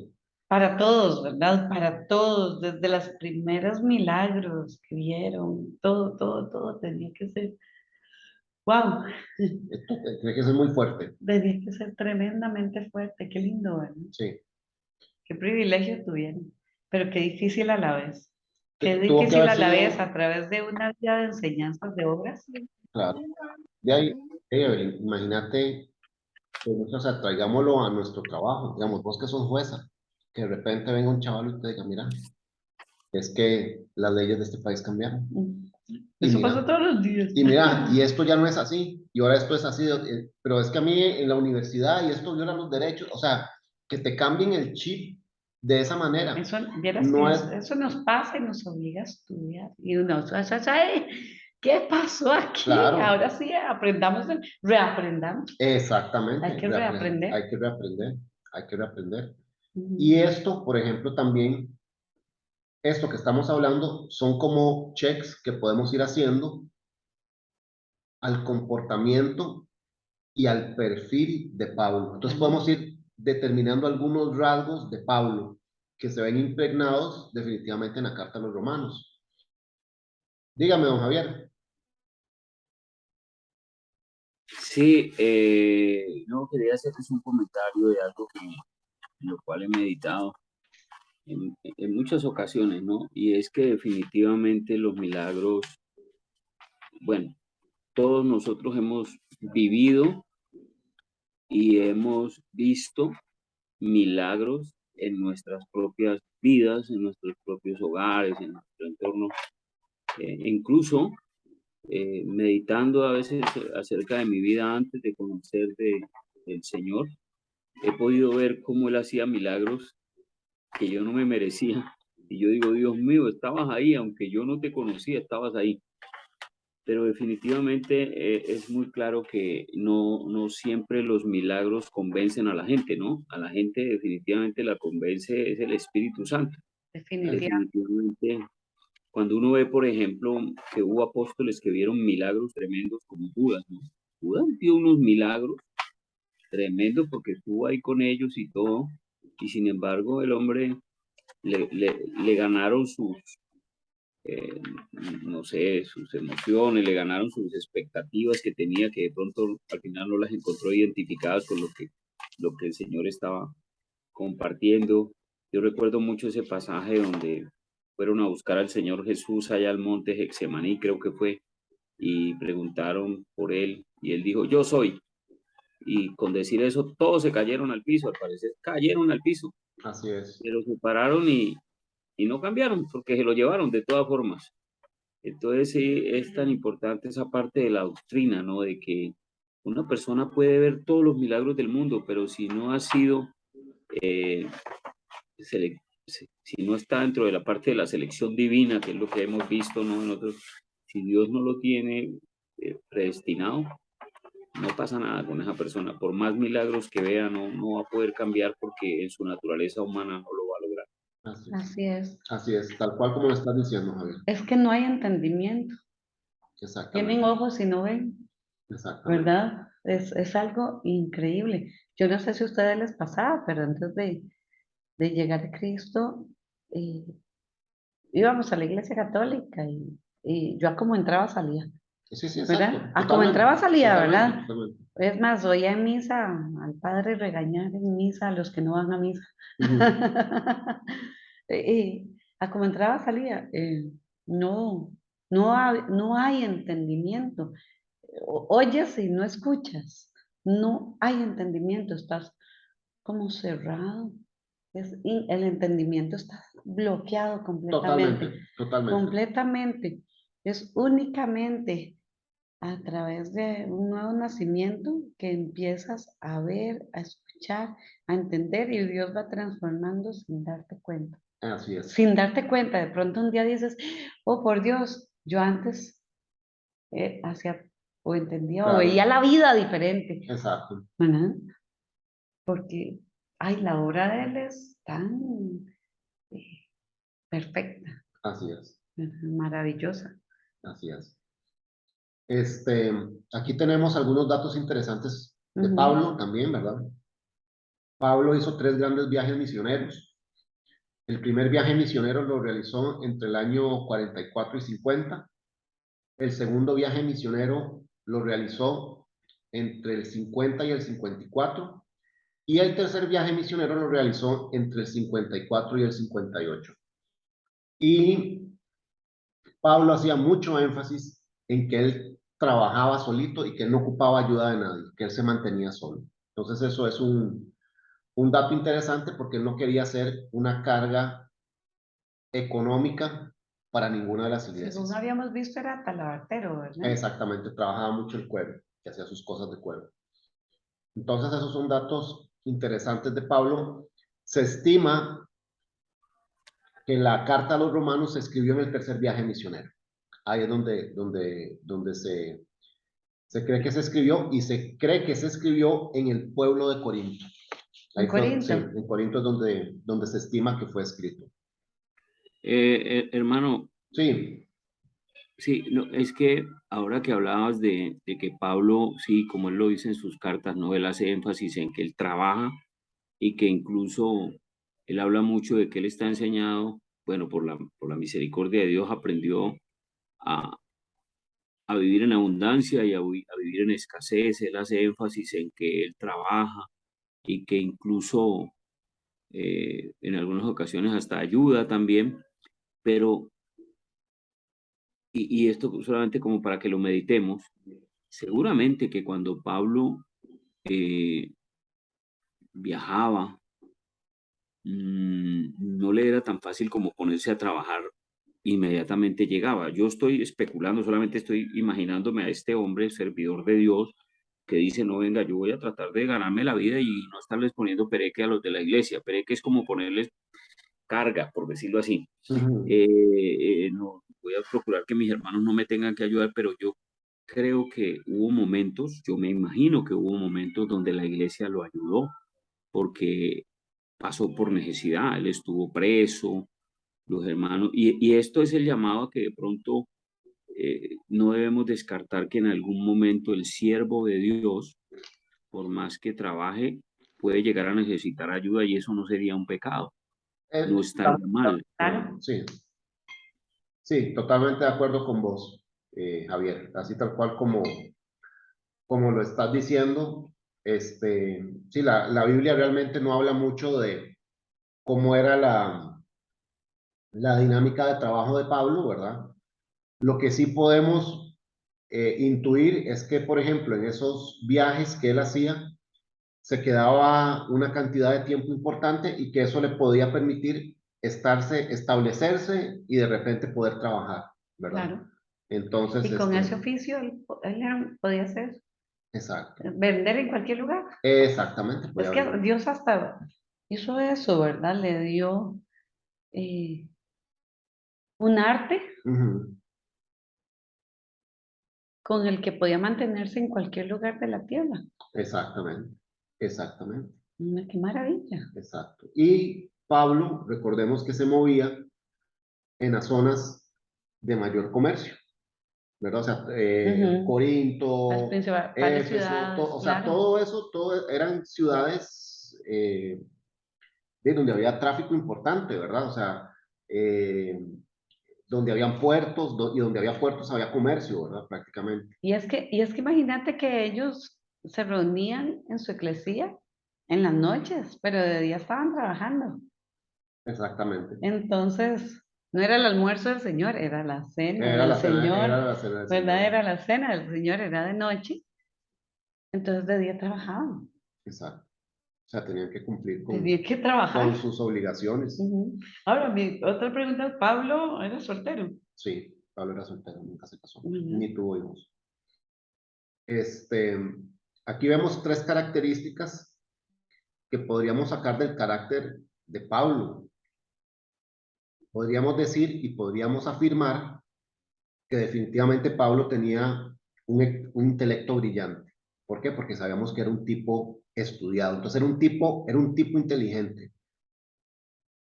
Para todos, ¿verdad? Para todos, desde los primeros milagros que vieron, todo tenía que ser, wow, Esto tiene que ser muy fuerte. tenía que ser tremendamente fuerte, qué lindo, ¿verdad? Sí. Qué privilegio tuvieron, pero qué difícil a la vez. Qué Tuvo que difícil haber a la sido, vez a través de una vida de enseñanzas de obras. claro. De ahí, Evelyn, imagínate, o sea, traigámoslo a nuestro trabajo. Digamos, vos que sos jueza, que de repente venga un chaval y te diga, mira, es que las leyes de este país cambiaron. Y Eso mira, pasa todos los días. y mira, y esto ya no es así, y ahora esto es así, pero es que a mí en la universidad y esto viola los derechos, o sea, que te cambien el chip de esa manera. Eso, vieras No que es, eso nos pasa y nos obliga a estudiar. Y uno, "Ay, ¿qué pasó aquí? claro, Ahora sí, aprendamos, reaprendamos. exactamente, Hay que reaprender. hay que reaprender, hay que reaprender. Y Ujú. esto, por ejemplo, también, esto que estamos hablando, son como checks que podemos ir haciendo al comportamiento y al perfil de Pablo. Entonces podemos ir determinando algunos rasgos de Pablo que se ven impregnados definitivamente en la carta a los romanos. Dígame, don Javier. Sí, no, quería hacerles un comentario de algo en lo cual he meditado en muchas ocasiones, ¿no? Y es que definitivamente los milagros, bueno, todos nosotros hemos vivido y hemos visto milagros en nuestras propias vidas, en nuestros propios hogares, en nuestro entorno. Incluso meditando a veces acerca de mi vida antes de conocer del Señor, he podido ver cómo Él hacía milagros que yo no me merecía. Y yo digo, Dios mío, estabas ahí, aunque yo no te conocía, estabas ahí. Pero definitivamente es muy claro que no siempre los milagros convencen a la gente, ¿no? A la gente definitivamente la convence es el Espíritu Santo. Definitivamente. Definitivamente cuando uno ve, por ejemplo, que hubo apóstoles que vieron milagros tremendos como Judas, ¿no? Judas vio unos milagros tremendos porque estuvo ahí con ellos y todo, y sin embargo el hombre le ganaron sus, eh, no sé, sus emociones, le ganaron sus expectativas que tenía, que de pronto al final no las encontró identificadas con lo que el Señor estaba compartiendo. Yo recuerdo mucho ese pasaje donde fueron a buscar al Señor Jesús allá al monte Getsemaní, creo que fue, y preguntaron por él, y él dijo, yo soy. Y con decir eso, todos se cayeron al piso, al parecer, cayeron al piso, Así es. pero se pararon y no cambiaron, porque se lo llevaron de todas formas. Entonces sí, es tan importante esa parte de la doctrina, ¿no? De que una persona puede ver todos los milagros del mundo, pero si no ha sido eh, si no está dentro de la parte de la selección divina, que es lo que hemos visto, ¿no? En otros, si Dios no lo tiene predestinado, no pasa nada con esa persona. Por más milagros que vea, no va a poder cambiar porque en su naturaleza humana no lo va a lograr. Así es. Así es, tal cual como lo estás diciendo, Javier. Es que no hay entendimiento. Exactamente. Tienen ojos y no ven, Exactamente. ¿verdad? Es algo increíble. Yo no sé si a ustedes les pasaba, pero antes de llegar a Cristo, eh, íbamos a la iglesia católica y yo a como entraba salía, Sí, sí, exacto. ¿verdad? A como Totalmente. entraba salía, Totalmente, ¿verdad? totalmente. Es más, oía en misa al padre regañar en misa a los que no van a misa. Ujú. A como entraba salía. No, no hay entendimiento. Oyes y no escuchas. No hay entendimiento. Estás como cerrado. El entendimiento está bloqueado completamente. Totalmente, totalmente. Completamente. Es únicamente a través de un nuevo nacimiento que empiezas a ver, a escuchar, a entender y Dios va transformando sin darte cuenta. Así es. Sin darte cuenta, de pronto un día dices, oh por Dios, yo antes hacía o entendía o Claro. veía la vida diferente, Exacto. ¿verdad? Porque, ay, la obra de Él es tan eh, perfecta, Así es. maravillosa. Así es. Aquí tenemos algunos datos interesantes de Ujú. Pablo también, ¿verdad? Pablo hizo 3 grandes viajes misioneros. El primer viaje misionero lo realizó entre el año 44 y 50. El segundo viaje misionero lo realizó entre el 50 y el 54. Y el tercer viaje misionero lo realizó entre el 54 y el 58. Y Pablo hacía mucho énfasis en que él trabajaba solito y que él no ocupaba ayuda de nadie, que él se mantenía solo. Entonces eso es un dato interesante porque él no quería ser una carga económica para ninguna de las iglesias. Según habíamos visto, era talabartero, ¿verdad? Exactamente, trabajaba mucho el cuero, que hacía sus cosas de cuero. Entonces esos son datos interesantes de Pablo. Se estima que la carta a los romanos se escribió en el tercer viaje misionero. Ahí es donde se cree que se escribió y se cree que se escribió en el pueblo de Corinto. En Sí, Corinto. en Corinto es donde se estima que fue escrito. Hermano, Sí, sí, no, es que ahora que hablabas de que Pablo, sí, como él lo dice en sus cartas, ¿no? Él hace énfasis en que él trabaja y que incluso él habla mucho de que él está enseñado, bueno, por la misericordia de Dios aprendió a, a vivir en abundancia y a vivir en escasez. Él hace énfasis en que él trabaja y que incluso en algunas ocasiones hasta ayuda también, pero, y esto solamente como para que lo meditemos, seguramente que cuando Pablo eh, viajaba, no le era tan fácil como ponerse a trabajar, inmediatamente llegaba. Yo estoy especulando, solamente estoy imaginándome a este hombre, servidor de Dios, que dice, no, venga, yo voy a tratar de ganarme la vida y no estarles poniendo pereque a los de la iglesia. Pereque es como ponerles carga, por decirlo así. ujú, No, voy a procurar que mis hermanos no me tengan que ayudar, pero yo creo que hubo momentos, yo me imagino que hubo momentos donde la iglesia lo ayudó, porque pasó por necesidad, él estuvo preso, los hermanos. Y esto es el llamado que de pronto no debemos descartar que en algún momento el siervo de Dios, por más que trabaje, puede llegar a necesitar ayuda y eso no sería un pecado, no estaría mal. Claro. Sí, sí, totalmente de acuerdo con vos, Javier. Así tal cual como lo estás diciendo. Sí, la Biblia realmente no habla mucho de cómo era la dinámica de trabajo de Pablo, ¿verdad? Lo que sí podemos intuir es que, por ejemplo, en esos viajes que él hacía, se quedaba una cantidad de tiempo importante y que eso le podía permitir establecerse y de repente poder trabajar, ¿verdad? Claro. Entonces, Y con ese oficio podía hacer, exacto, vender en cualquier lugar. exactamente, Es podía que vender. Dios hasta hizo eso, ¿verdad? Le dio eh, un arte Ujú, con el que podía mantenerse en cualquier lugar de la tierra. exactamente, exactamente, Qué maravilla. exacto. Y Pablo, recordemos que se movía en las zonas de mayor comercio, ¿verdad? O sea, Ujú. Las Corinto, principales Éfeso, ciudades, o sea, claro. todo eso, todo eran ciudades de donde había tráfico importante, ¿verdad? O sea, eh, donde habían puertos, y donde había puertos había comercio, ¿verdad? Prácticamente. Y es que imagínate que ellos se reunían en su iglesia en las noches, pero de día estaban trabajando. Exactamente. Entonces, no era el almuerzo del Señor, era la cena Era del la cena, era Señor, la cena del ¿verdad? Señor. Era la cena del Señor, era de noche. Entonces de día trabajaban, Exacto. O sea, tenían que cumplir tenía que con trabajar. sus obligaciones. Ujú. Ahora, mi otra pregunta, ¿Pablo era soltero? Sí, Pablo era soltero, nunca se casó, ¿Verdad? ni tuvo hijos. Este, aquí vemos tres características que podríamos sacar del carácter de Pablo. Podríamos decir y podríamos afirmar que definitivamente Pablo tenía un intelecto brillante. ¿Por qué? Porque sabíamos que era un tipo estudiado. Entonces era un tipo inteligente.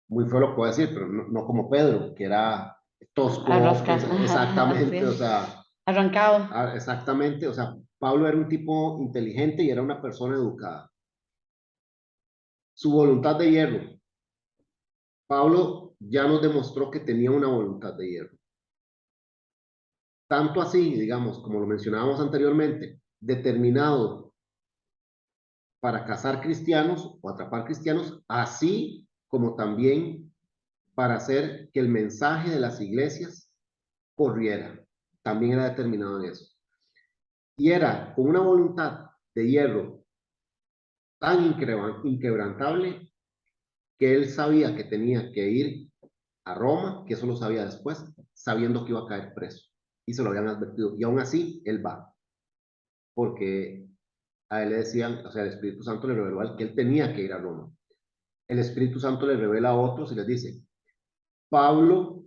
Muy feo lo que puedo decir, pero no como Pedro, que era tosco, Arrasca, ajá, exactamente, o sí. sea, Arrancado. exactamente, o sea, Pablo era un tipo inteligente y era una persona educada. Su voluntad de hierro. Pablo ya nos demostró que tenía una voluntad de hierro. Tanto así, digamos, como lo mencionábamos anteriormente, determinado para cazar cristianos o atrapar cristianos, así como también para hacer que el mensaje de las iglesias corriera. También era determinado en eso. Y era con una voluntad de hierro tan inquebrantable que él sabía que tenía que ir a Roma, que eso lo sabía después, sabiendo que iba a caer preso. Y se lo habían advertido. Y aún así, él va. Porque a él le decían, o sea, el Espíritu Santo le reveló a él que él tenía que ir a Roma. El Espíritu Santo le revela a otros y les dice, Pablo,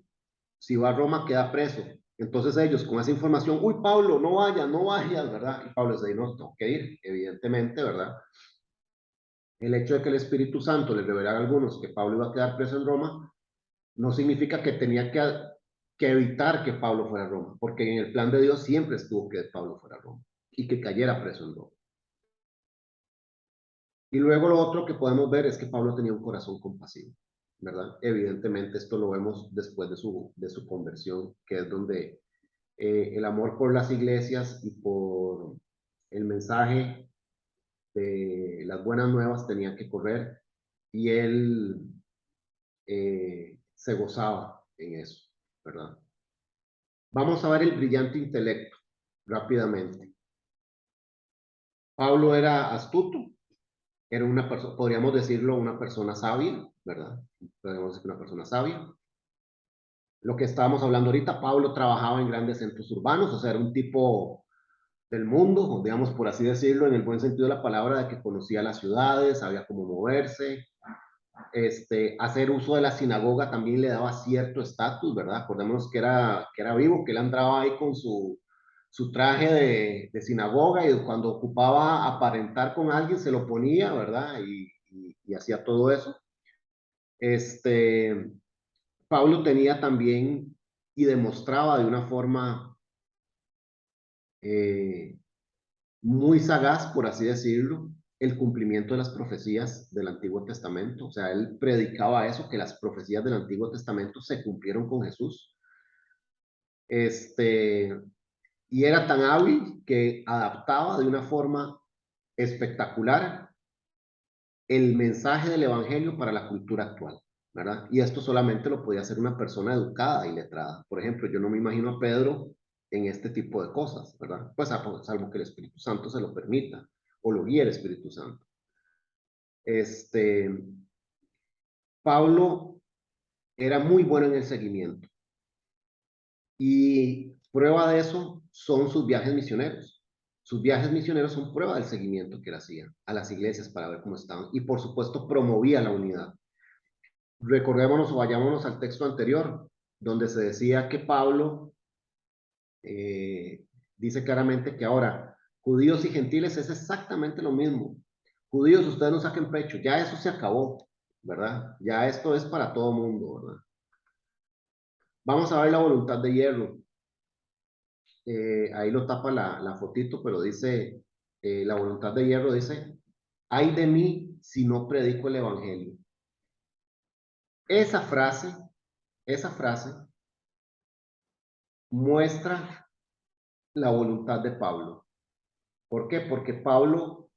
si va a Roma, queda preso. Entonces ellos, con esa información, uy, Pablo, no vayas, no vayas, ¿verdad? Y Pablo dice, no, tengo que ir, evidentemente, ¿verdad? El hecho de que el Espíritu Santo le revelara a algunos que Pablo iba a quedar preso en Roma, no significa que tenía que evitar que Pablo fuera a Roma, porque en el plan de Dios siempre estuvo que Pablo fuera a Roma y que cayera preso en Roma. Y luego lo otro que podemos ver es que Pablo tenía un corazón compasivo, ¿verdad? Evidentemente esto lo vemos después de su conversión, que es donde el amor por las iglesias y por el mensaje de las buenas nuevas tenía que correr y él se gozaba en eso, ¿verdad? Vamos a ver el brillante intelecto rápidamente. Pablo era astuto, era una persona, podríamos decirlo, una persona sabia, ¿verdad? Podríamos decir una persona sabia. Lo que estábamos hablando ahorita, Pablo trabajaba en grandes centros urbanos, o sea, era un tipo del mundo, digamos por así decirlo, en el buen sentido de la palabra, de que conocía las ciudades, sabía cómo moverse. Hacer uso de la sinagoga también le daba cierto estatus, ¿verdad? Acordémonos que era vivo, que él andaba ahí con su traje de sinagoga y cuando ocupaba aparentar con alguien se lo ponía, ¿verdad? Y hacía todo eso. Este, Pablo tenía también y demostraba de una forma muy sagaz, por así decirlo, el cumplimiento de las profecías del Antiguo Testamento. O sea, él predicaba eso, que las profecías del Antiguo Testamento se cumplieron con Jesús. Y era tan hábil que adaptaba de una forma espectacular el mensaje del Evangelio para la cultura actual, ¿verdad? Y esto solamente lo podía hacer una persona educada y letrada. Por ejemplo, yo no me imagino a Pedro en este tipo de cosas, ¿verdad? Pues salvo que el Espíritu Santo se lo permita o lo guíe el Espíritu Santo. Pablo era muy bueno en el seguimiento y prueba de eso son sus viajes misioneros. Sus viajes misioneros son prueba del seguimiento que él hacía a las iglesias para ver cómo estaban y por supuesto promovía la unidad. Recordémonos o vayámonos al texto anterior, donde se decía que Pablo dice claramente que ahora judíos y gentiles es exactamente lo mismo. Judíos, ustedes no saquen pecho, ya eso se acabó, ¿verdad? Ya esto es para todo mundo, ¿verdad? Vamos a ver la voluntad de hierro. Ahí lo tapa la fotito, pero dice, la voluntad de hierro dice, ay de mí si no predico el evangelio. Esa frase muestra la voluntad de Pablo. ¿Por qué? Porque Pablo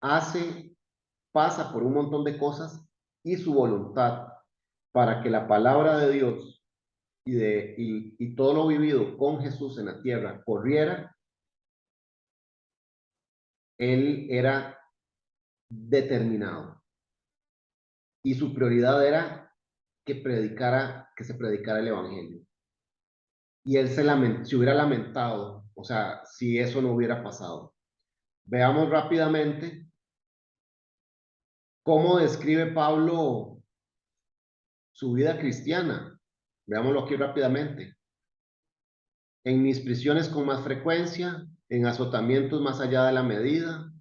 pasa por un montón de cosas y su voluntad para que la palabra de Dios y todo lo vivido con Jesús en la tierra corriera, él era determinado y su prioridad era que se predicara el evangelio. Y él se hubiera lamentado, o sea, si eso no hubiera pasado. Veamos rápidamente cómo describe Pablo su vida cristiana. Veámoslo aquí rápidamente. En mis prisiones con más frecuencia, en azotamientos más allá de la medida,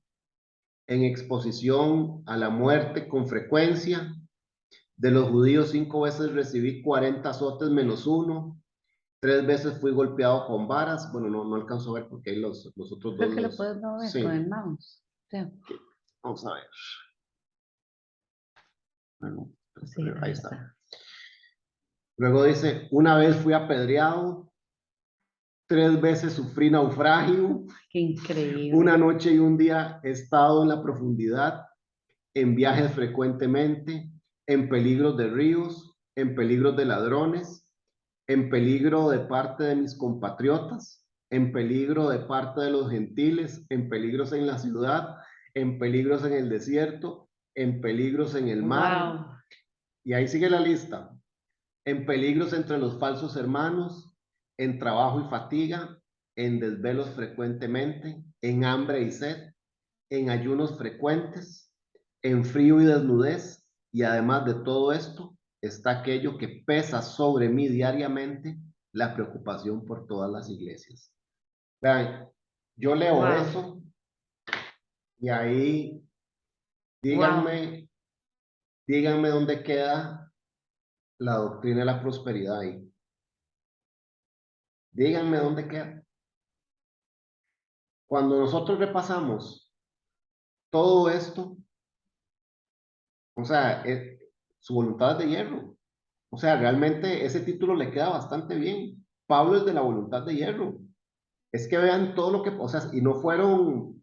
en exposición a la muerte con frecuencia. De los judíos 5 veces recibí 40 azotes menos uno. 3 veces fui golpeado con varas. Bueno, no alcanzo a ver porque hay los otros Creo dos. que lo puedes mover Sí. con el mouse. Sí. Vamos a ver. Bueno, Sí, ahí está. Luego dice, una vez fui apedreado, 3 veces sufrí naufragio. Qué increíble. Una noche y un día he estado en la profundidad, en viajes frecuentemente, en peligros de ríos, en peligros de ladrones, en peligro de parte de mis compatriotas, en peligro de parte de los gentiles, en peligros en la ciudad, en peligros en el desierto, en peligros en el mar. Wow. Y ahí sigue la lista. En peligros entre los falsos hermanos, en trabajo y fatiga, en desvelos frecuentemente, en hambre y sed, en ayunos frecuentes, en frío y desnudez, y además de todo esto, está aquello que pesa sobre mí diariamente, la preocupación por todas las iglesias. Vean, yo leo Wow. eso y ahí Wow. díganme dónde queda la doctrina de la prosperidad ahí. Díganme dónde queda. Cuando nosotros repasamos todo esto, o sea, su voluntad es de hierro. O sea, realmente ese título le queda bastante bien. Pablo es de la voluntad de hierro. Es que vean todo lo que, o sea, y no fueron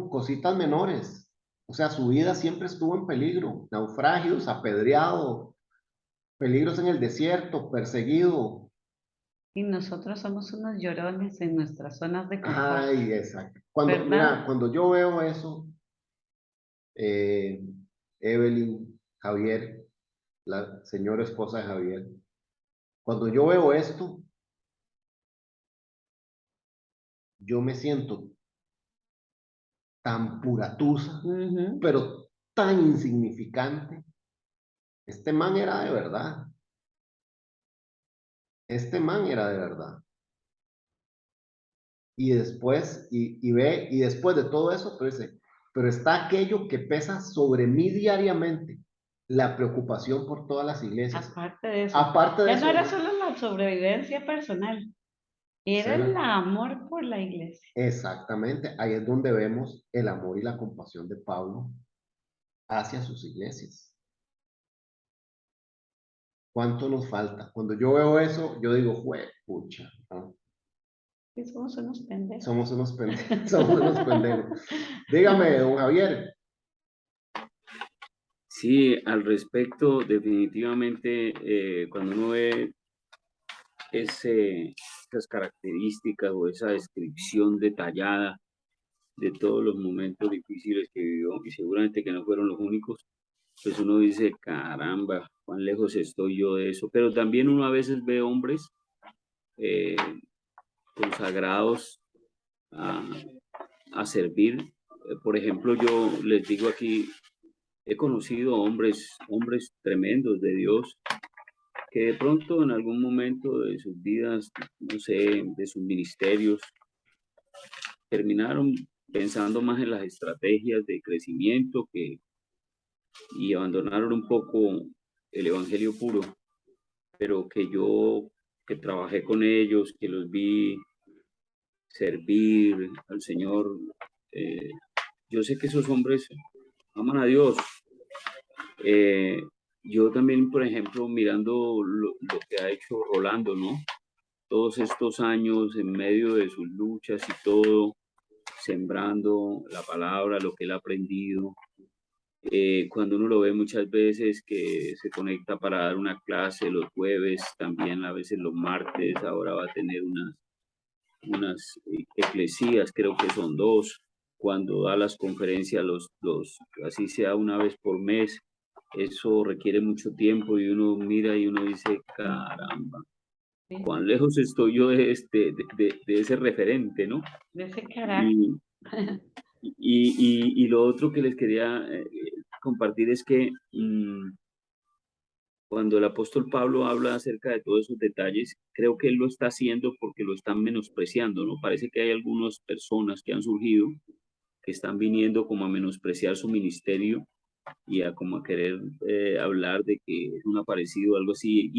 cositas menores. O sea, su vida siempre estuvo en peligro. Naufragios, apedreado, peligros en el desierto, perseguido. Y nosotros somos unos llorones en nuestras zonas de confort, Ay, exacto. ¿verdad? Cuando yo veo eso, eh, Evelyn, Javier, la señora esposa de Javier, cuando yo veo esto, yo me siento tan puratusa, pero tan insignificante. Este man era de verdad. Este man era de verdad. Y después, y después de todo eso, pero está aquello que pesa sobre mí diariamente, la preocupación por todas las iglesias. Aparte de eso, Aparte de ya eso, no era solo la sobrevivencia personal, era el amor por la iglesia. exactamente, ahí es donde vemos el amor y la compasión de Pablo hacia sus iglesias. ¿Cuánto nos falta? Cuando yo veo eso, yo digo, pucha, ¿no? Sí, somos unos pendejos. Somos unos pendejos, somos unos pendejos. Dígame, don Javier. Sí, al respecto, definitivamente, cuando uno ve esas características o esa descripción detallada de todos los momentos difíciles que vivió, y seguramente que no fueron los únicos, pues uno dice, caramba, cuán lejos estoy yo de eso. Pero también uno a veces ve hombres eh, consagrados a, a servir. Por ejemplo, yo les digo aquí, he conocido hombres tremendos de Dios que de pronto en algún momento de sus vidas, no sé, de sus ministerios, terminaron pensando más en las estrategias de crecimiento y abandonaron un poco el evangelio puro, pero que trabajé con ellos, que los vi servir al Señor, eh, yo sé que esos hombres aman a Dios. Eh, yo también, por ejemplo, mirando lo que ha hecho Rolando, ¿no? Todos estos años en medio de sus luchas y todo, sembrando la palabra, lo que él ha aprendido. Cuando uno lo ve muchas veces que se conecta para dar una clase los jueves, también a veces los martes, ahora va a tener unas eclesías, creo que son dos, cuando da las conferencias, así sea una vez por mes, eso requiere mucho tiempo y uno mira y uno dice, caramba, cuán lejos estoy yo de ese referente, ¿no? De ese carácter. Y lo otro que les quería compartir es que cuando el apóstol Pablo habla acerca de todos esos detalles, creo que él lo está haciendo porque lo están menospreciando, ¿no? Parece que hay algunas personas que han surgido que están viniendo como a menospreciar su ministerio y a como a querer hablar de que es un aparecido o algo así.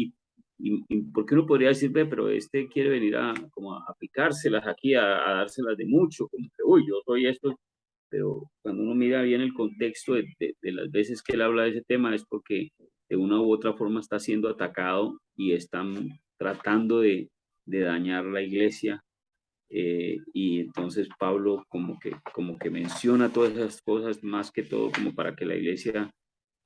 Y porque uno podría decir, ve, pero este quiere venir como a picárselas aquí, a dárselas de mucho, como que, uy, yo soy esto. Pero cuando uno mira bien el contexto de las veces que él habla de ese tema es porque de una u otra forma está siendo atacado y están tratando de dañar la iglesia. Y entonces Pablo como que menciona todas esas cosas más que todo como para que la iglesia,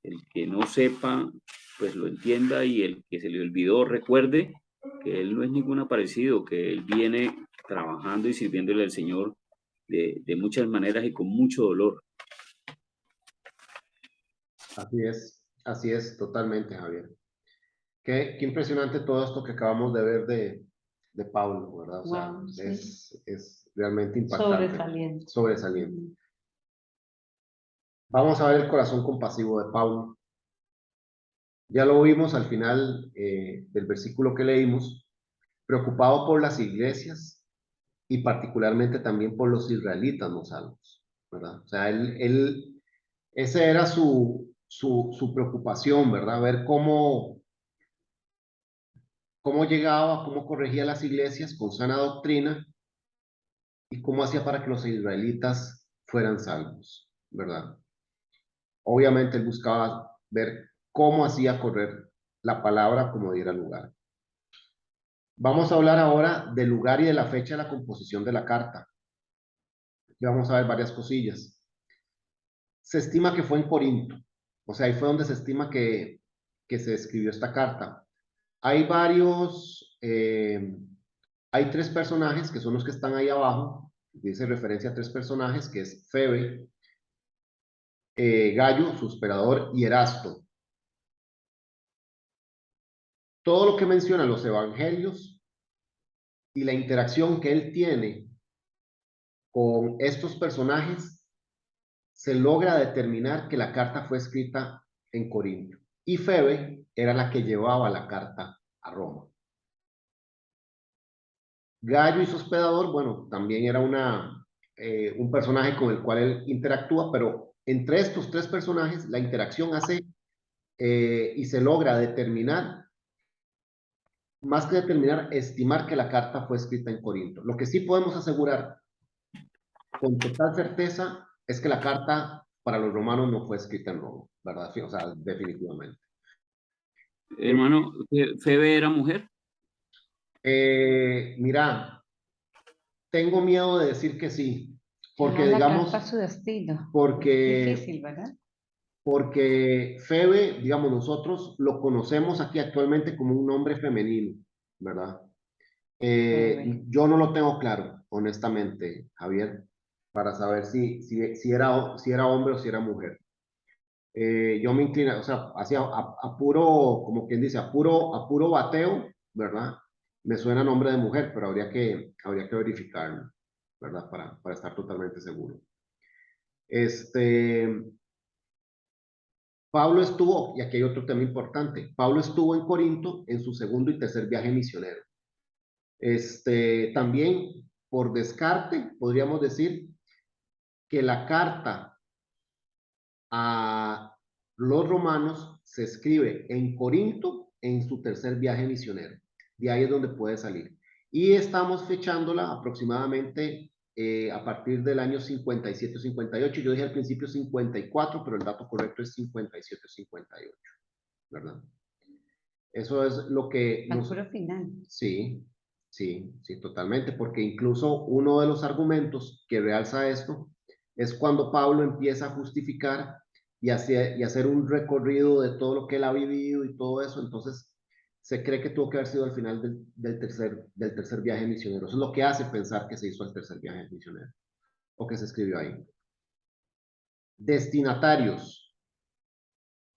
el que no sepa, pues lo entienda, y el que se le olvidó recuerde que él no es ningún aparecido, que él viene trabajando y sirviéndole al Señor de muchas maneras y con mucho dolor. Así es totalmente, Javier. Qué impresionante todo esto que acabamos de ver de Pablo, ¿verdad? O sea, Wow, sí. es realmente impactante. Sobresaliente. Sobresaliente. Vamos a ver el corazón compasivo de Pablo. Ya lo vimos al final del versículo que leímos, preocupado por las iglesias y particularmente también por los israelitas no salvos, ¿verdad? O sea, esa era su preocupación, ¿verdad? Ver cómo llegaba, cómo corregía las iglesias con sana doctrina y cómo hacía para que los israelitas fueran salvos, ¿verdad? Obviamente él buscaba ver cómo hacía correr la palabra como diera lugar. Vamos a hablar ahora del lugar y de la fecha de la composición de la carta. Y vamos a ver varias cosillas. Se estima que fue en Corinto, o sea, ahí fue donde se estima que se escribió esta carta. Hay hay tres personajes que son los que están ahí abajo, dice referencia a tres personajes, que es Febe, Gallo, su hospedador, y Erasto. Todo lo que menciona los evangelios y la interacción que él tiene con estos personajes, se logra determinar que la carta fue escrita en Corinto. Y Febe era la que llevaba la carta a Roma. Gallo y su hospedador, bueno, también era un personaje con el cual él interactúa, pero entre estos tres personajes la interacción hace y se logra determinar, más que determinar, estimar que la carta fue escrita en Corinto. Lo que sí podemos asegurar con total certeza es que la carta para los romanos no fue escrita en Roma, ¿verdad? O sea, definitivamente. Hermano, ¿Febe era mujer? Mira, tengo miedo de decir que sí, porque Dejar la digamos, carta a su destino. porque, Difícil, ¿verdad? porque Febe, digamos, nosotros lo conocemos aquí actualmente como un nombre femenino, ¿verdad? Febe. Yo no lo tengo claro, honestamente, Javier, para saber si era hombre o si era mujer. Yo me inclino, o sea, hacia a puro, como quien dice, a puro bateo, ¿verdad? Me suena nombre de mujer, pero habría que verificarlo, ¿verdad? Para estar totalmente seguro. Este, Pablo estuvo, y aquí hay otro tema importante, Pablo estuvo en Corinto en su segundo y tercer viaje misionero. También, por descarte, podríamos decir que la carta a los romanos se escribe en Corinto en su tercer viaje misionero. De ahí es donde puede salir. Y estamos fechándola aproximadamente a partir del año 57 o 58. Yo dije al principio 54, pero el dato correcto es 57 o 58, ¿verdad? Eso es lo que Al nos... puro final. Sí, sí, sí, totalmente, porque incluso uno de los argumentos que realza esto es cuando Pablo empieza a justificar y hacer un recorrido de todo lo que él ha vivido y todo eso, entonces se cree que tuvo que haber sido al final del tercer viaje misionero. Eso es lo que hace pensar que se hizo el tercer viaje misionero o que se escribió ahí. Destinatarios.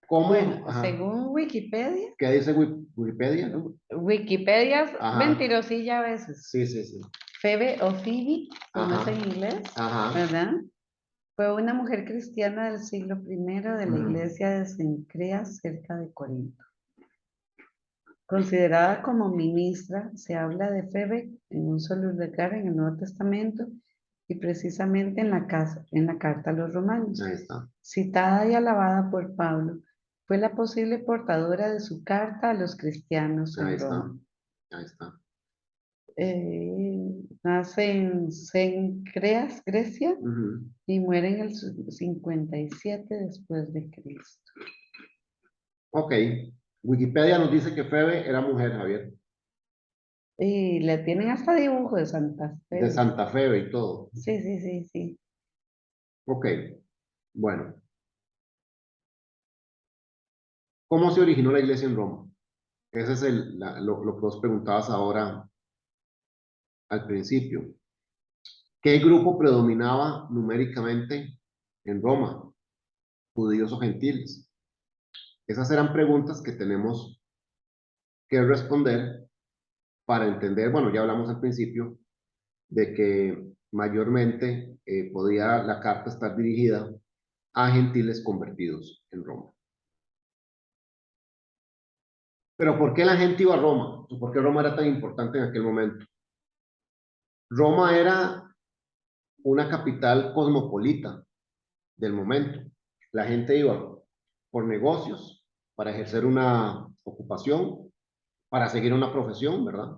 Bueno, ¿Cómo? Ajá. según Wikipedia, ¿Qué dice Wikipedia? ¿No? Wikipedia es Ajá. mentirosilla a veces. Sí, sí, sí. Febe o Phoebe, como es Ajá. en inglés, Ajá. ¿verdad? Fue una mujer cristiana del siglo I de la iglesia de Cencreas, cerca de Corinto. Considerada como ministra, se habla de Febe en un solo lugar en el Nuevo Testamento y precisamente en la carta a los romanos. Ahí está. Citada y alabada por Pablo, fue la posible portadora de su carta a los cristianos Ahí en está. Roma. Ahí está. Nace en Cencreas, Grecia, Ujú. y muere en el 57 después de Cristo. Ok. Wikipedia nos dice que Febe era mujer, Javier. Y le tienen hasta dibujo de Santa De Fe. Santa Febe y todo. Sí, sí, sí, sí. Ok. Bueno. ¿Cómo se originó la iglesia en Roma? Ese es lo que vos preguntabas ahora al principio. ¿Qué grupo predominaba numéricamente en Roma? ¿Judíos o gentiles? Esas eran preguntas que tenemos que responder para entender, bueno, ya hablamos al principio de que mayormente podía la carta estar dirigida a gentiles convertidos en Roma. Pero ¿por qué la gente iba a Roma? ¿Por qué Roma era tan importante en aquel momento? Roma era una capital cosmopolita del momento. La gente iba por negocios, para ejercer una ocupación, para seguir una profesión, ¿verdad?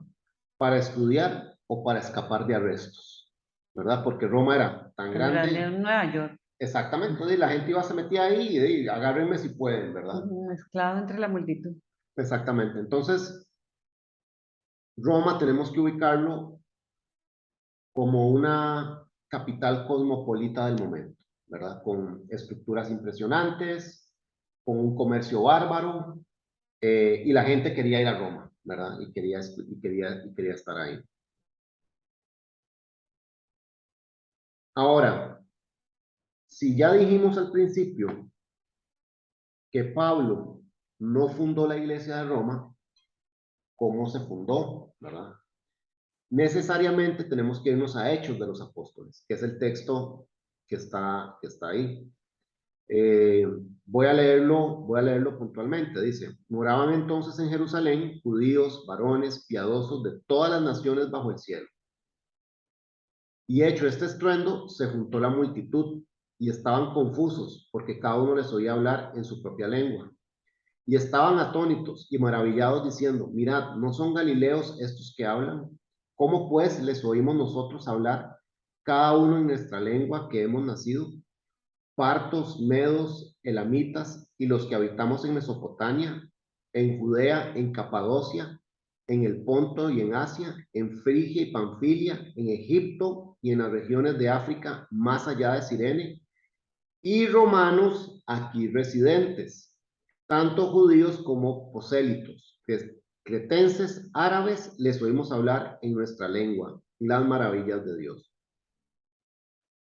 Para estudiar o para escapar de arrestos, ¿verdad? Porque Roma era tan Tan grande grande. en Nueva York. Exactamente, entonces la gente iba, se metía ahí y agárrenme si pueden, ¿verdad? Mezclado entre la multitud. Exactamente, entonces Roma tenemos que ubicarlo como una capital cosmopolita del momento, ¿verdad? Con estructuras impresionantes, con un comercio bárbaro, y la gente quería ir a Roma, ¿verdad? Y quería estar ahí. Ahora, si ya dijimos al principio que Pablo no fundó la iglesia de Roma, ¿cómo se fundó, verdad? Necesariamente tenemos que irnos a Hechos de los Apóstoles, que es el texto que está ahí. Eh, voy a leerlo puntualmente. Dice: moraban entonces en Jerusalén judíos, varones, piadosos de todas las naciones bajo el cielo. Y hecho este estruendo, se juntó la multitud y estaban confusos porque cada uno les oía hablar en su propia lengua. y estaban atónitos y maravillados diciendo, mirad, ¿no son galileos estos que hablan? ¿Cómo pues les oímos nosotros hablar, cada uno en nuestra lengua que hemos nacido? Partos, medos, elamitas y los que habitamos en Mesopotamia, en Judea, en Capadocia, en el Ponto y en Asia, en Frigia y Panfilia, en Egipto y en las regiones de África, más allá de Cirene, y romanos aquí residentes, tanto judíos como prosélitos, cretenses, árabes, les oímos hablar en nuestra lengua las maravillas de Dios.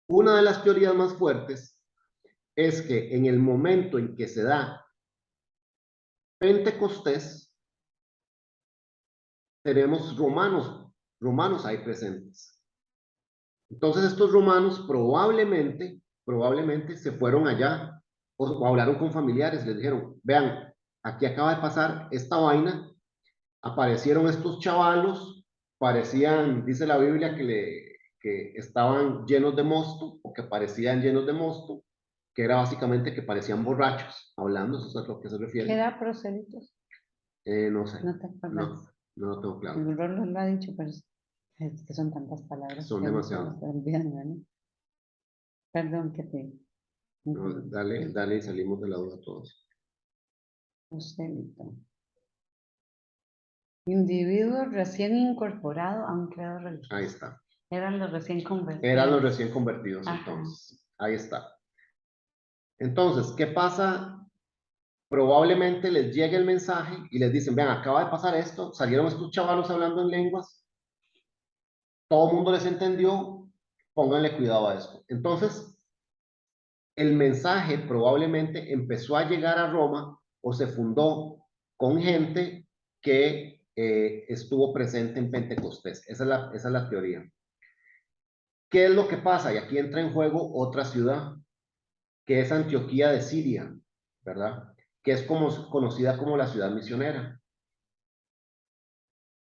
Una de las teorías más fuertes es que en el momento en que se da Pentecostés, tenemos romanos ahí presentes. Entonces estos romanos probablemente se fueron allá o hablaron con familiares, les dijeron, vean, aquí acaba de pasar esta vaina, aparecieron estos chavalos, parecían, dice la Biblia, que estaban llenos de mosto, o que parecían llenos de mosto, que era básicamente que parecían borrachos, hablando, eso es a lo que se ¿Qué refiere. era prosélitos? No sé, No te acuerdas. no lo tengo claro. El Rolo lo ha dicho, pero es que son tantas palabras Son que a uno se demasiadas. las olvidan, ¿no? Perdón que te... No, dale y salimos de la duda todos. Prosélito. Individuo recién incorporado a un credo religioso. Ahí está. Eran los recién convertidos. Eran los recién convertidos. Ajá. Entonces. Ahí está. Entonces, ¿qué pasa? Probablemente les llegue el mensaje y les dicen, vean, acaba de pasar esto, salieron estos chavalos hablando en lenguas, todo el mundo les entendió, pónganle cuidado a esto. Entonces, el mensaje probablemente empezó a llegar a Roma o se fundó con gente que estuvo presente en Pentecostés. Esa es la teoría. ¿Qué es lo que pasa? Y aquí entra en juego otra ciudad, que es Antioquía de Siria, ¿verdad? Que es conocida como la ciudad misionera.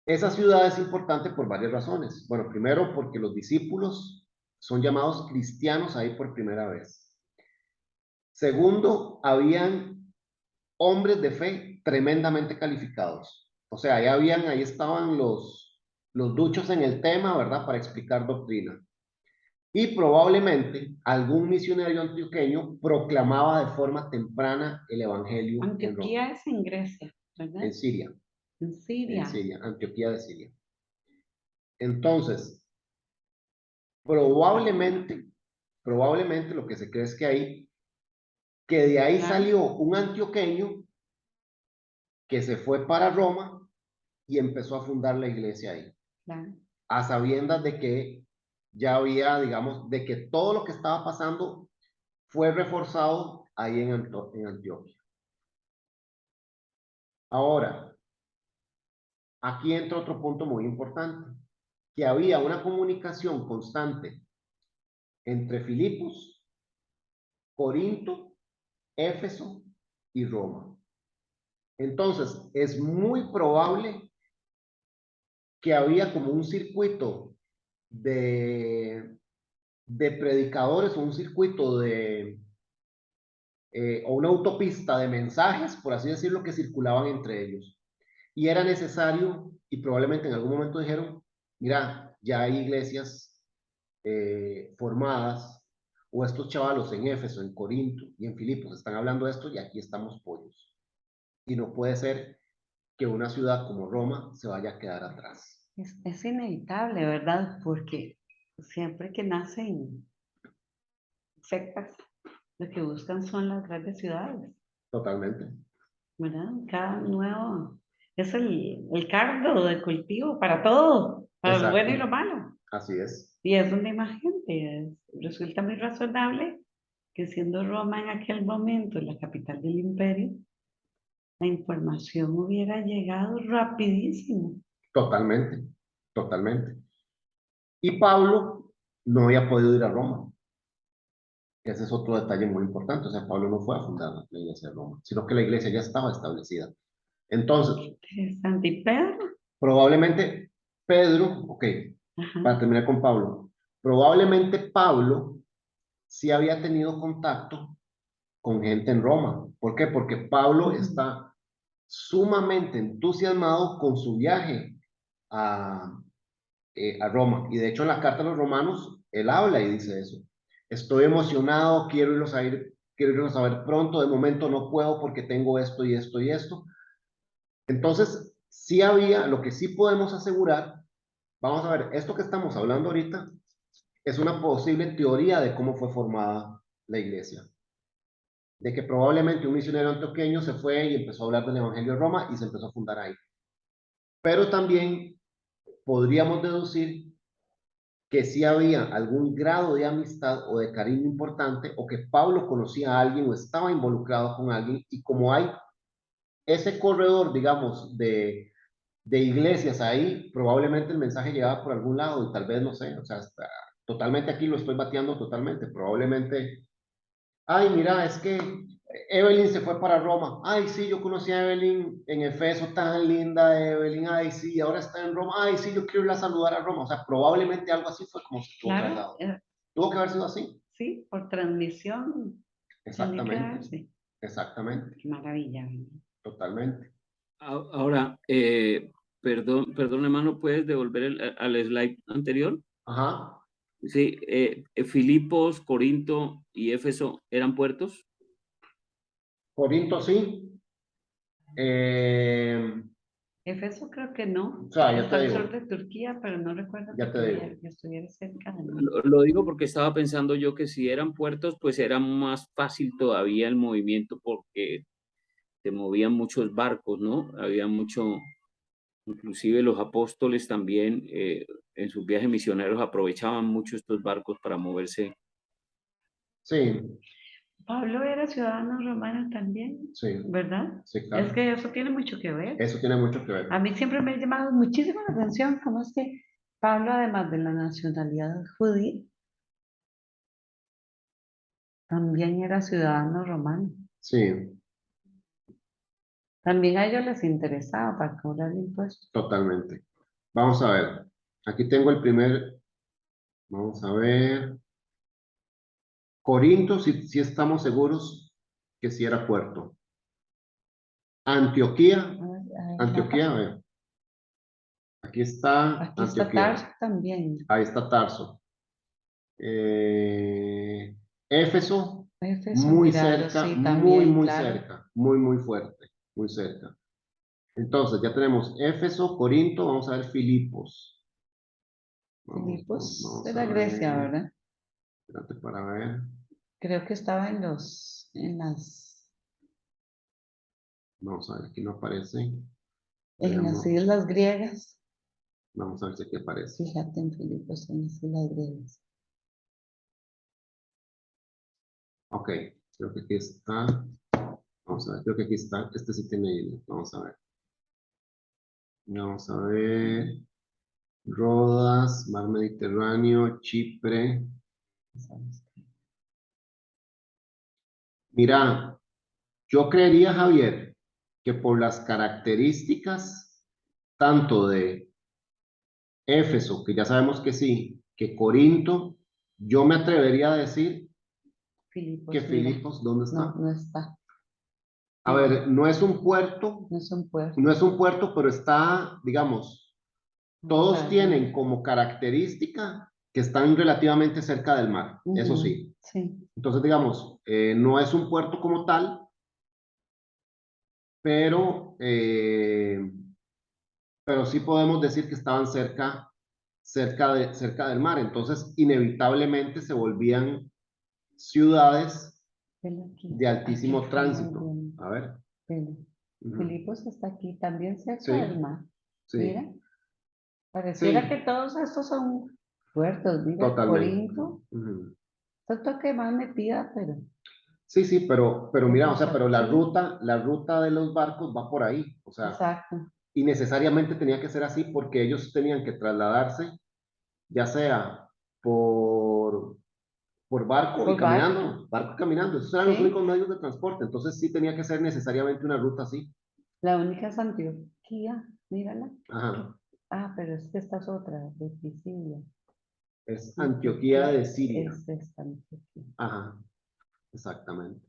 Esa ciudad es importante por varias razones. Bueno, primero porque los discípulos son llamados cristianos ahí por primera vez. Segundo, habían hombres de fe tremendamente calificados. O sea, ahí estaban los duchos en el tema, ¿verdad? Para explicar doctrina. Y probablemente algún misionario antioqueño proclamaba de forma temprana el evangelio en Roma. Antioquía es en Grecia, ¿verdad? En Siria. En Siria. En Siria, Antioquía de Siria. Entonces, probablemente lo que se cree es que de ahí salió un antioqueño que se fue para Roma y empezó a fundar la iglesia ahí. Claro. A sabiendas de que ya había, digamos, de que todo lo que estaba pasando fue reforzado ahí en Antioquia. Ahora, aquí entra otro punto muy importante, que había una comunicación constante entre Filipos, Corinto, Éfeso y Roma. Entonces, es muy probable que había como un circuito de predicadores o un circuito o una autopista de mensajes, por así decirlo, que circulaban entre ellos. Y era necesario, y probablemente en algún momento dijeron, mira, ya hay iglesias formadas, o estos chavalos en Éfeso, en Corinto y en Filipos están hablando de esto y aquí estamos pollos. Y no puede ser que una ciudad como Roma se vaya a quedar atrás. Es inevitable, ¿verdad? Porque siempre que nacen sectas, lo que buscan son las grandes ciudades, Totalmente. ¿verdad? Cada nuevo es el caldo de cultivo para todo, para lo bueno y lo malo. Así es. Y es donde hay más gente. Resulta muy razonable que siendo Roma en aquel momento la capital del imperio, la información hubiera llegado rapidísimo. Totalmente, totalmente. Y Pablo no había podido ir a Roma. Ese es otro detalle muy importante. O sea, Pablo no fue a fundar la iglesia de Roma, sino que la iglesia ya estaba establecida. Entonces, Interesante. ¿Y Pedro? probablemente Pedro, ok, Ajá. para terminar con Pablo, probablemente Pablo sí había tenido contacto con gente en Roma. ¿Por qué? Porque Pablo está sumamente entusiasmado con su viaje a Roma. Y de hecho en la carta a los romanos, él habla y dice eso. Estoy emocionado, quiero irlos a ver pronto, de momento no puedo porque tengo esto y esto y esto. Entonces, sí había, lo que sí podemos asegurar, vamos a ver, esto que estamos hablando ahorita es una posible teoría de cómo fue formada la iglesia. De que probablemente un misionero antioqueño se fue y empezó a hablar del Evangelio de Roma y se empezó a fundar ahí. Pero también podríamos deducir que sí había algún grado de amistad o de cariño importante, o que Pablo conocía a alguien o estaba involucrado con alguien, y como hay ese corredor, digamos, de iglesias ahí, probablemente el mensaje llegaba por algún lado y tal vez, no sé, o sea, totalmente aquí lo estoy bateando totalmente, probablemente, ay, mira, es que Evelyn se fue para Roma. Ay, sí, yo conocí a Evelyn en Efeso, tan linda Evelyn. Ay, sí, ahora está en Roma. Ay, sí, yo quiero irla a saludar a Roma. O sea, probablemente algo así fue como se tuvo que haber Claro, dado. Tuvo que haber sido así. sí, por transmisión tenía que Exactamente. darse. Exactamente. Qué maravilla. Totalmente. Ahora, perdón, hermano, ¿puedes devolver al slide anterior? Ajá. Sí, Filipos, Corinto y Éfeso eran puertos. Corinto sí. Efeso creo que no, O sea, porque ya está te al sur digo. de Turquía, pero no recuerdo Ya te digo. que estuviera cerca de mí. Lo digo porque estaba pensando yo que si eran puertos, pues era más fácil todavía el movimiento porque se movían muchos barcos, ¿no? Había mucho, inclusive los apóstoles también en sus viajes misioneros aprovechaban mucho estos barcos para moverse. Sí, Pablo era ciudadano romano también, sí, ¿verdad? sí, Es claro. que eso tiene mucho que ver. Eso tiene mucho que ver. A mí siempre me ha llamado muchísimo la atención cómo es que Pablo, además de la nacionalidad judía, también era ciudadano romano. Sí, También a ellos les interesaba para cobrar impuestos. totalmente. Vamos a ver. Aquí tengo el primer. Vamos a ver. Corinto, sí estamos seguros que sí era puerto. Antioquía, A ver, Antioquía, a mapa. ver. Aquí está Aquí está Antioquía. Tarso también. Ahí está Tarso. Eh, Éfeso, Éfeso, muy míralo, cerca, sí, muy, también, muy claro. cerca, muy, muy fuerte, muy cerca. Entonces, ya tenemos Éfeso, Corinto, vamos a ver Filipos. Filipos Vamos era a Grecia, ver, ¿verdad? espérate para ver. Creo que estaba Vamos a ver, aquí no aparece. en las Veamos, islas griegas. vamos a ver si aquí aparece. Fíjate en Filipos, en las islas griegas. Ok, creo que aquí está. Vamos a ver, creo que aquí está. Este sí tiene isla. Vamos a ver. Vamos a ver. Rodas, Mar Mediterráneo, Chipre. Mira, yo creería, Javier, que por las características tanto de Éfeso, que ya sabemos que sí, que Corinto, yo me atrevería a decir que Filipos, mira. Filipos, ¿dónde No, está? no está. A Mira, ver, no es un puerto, no es un puerto. no es un puerto, pero está, digamos, Vamos a todos ver tienen dónde. como característica que están relativamente cerca del mar, eso Ujú, sí. sí, Entonces, digamos, no es un puerto como tal, pero, eh, pero sí podemos decir que estaban cerca del mar. Entonces, inevitablemente se volvían ciudades velo aquí. de Aquí altísimo estamos tránsito. viendo. A ver. Velo. Ujú. Filipos está aquí, también cerca Sí, del mar. sí, Mira, pareciera que sí, todos estos son puertos. Mira, totalmente. Corinto, Ujú. esto que más metida, Sí, sí, pero mira, o Éfeso sea, pero aquí. la ruta de los barcos va por ahí, o sea, Exacto. y necesariamente tenía que ser así porque ellos tenían que trasladarse, ya sea por, por barco y Por barco, barco y caminando, esos eran los únicos ¿sí? medios de transporte, entonces sí tenía que ser necesariamente una ruta así. La única es Antioquía, mírala. Ajá, Ah, pero es que esta es otra, de Pisidia. es Antioquía Antioquía de Siria. es esta Antioquía. Ajá, exactamente.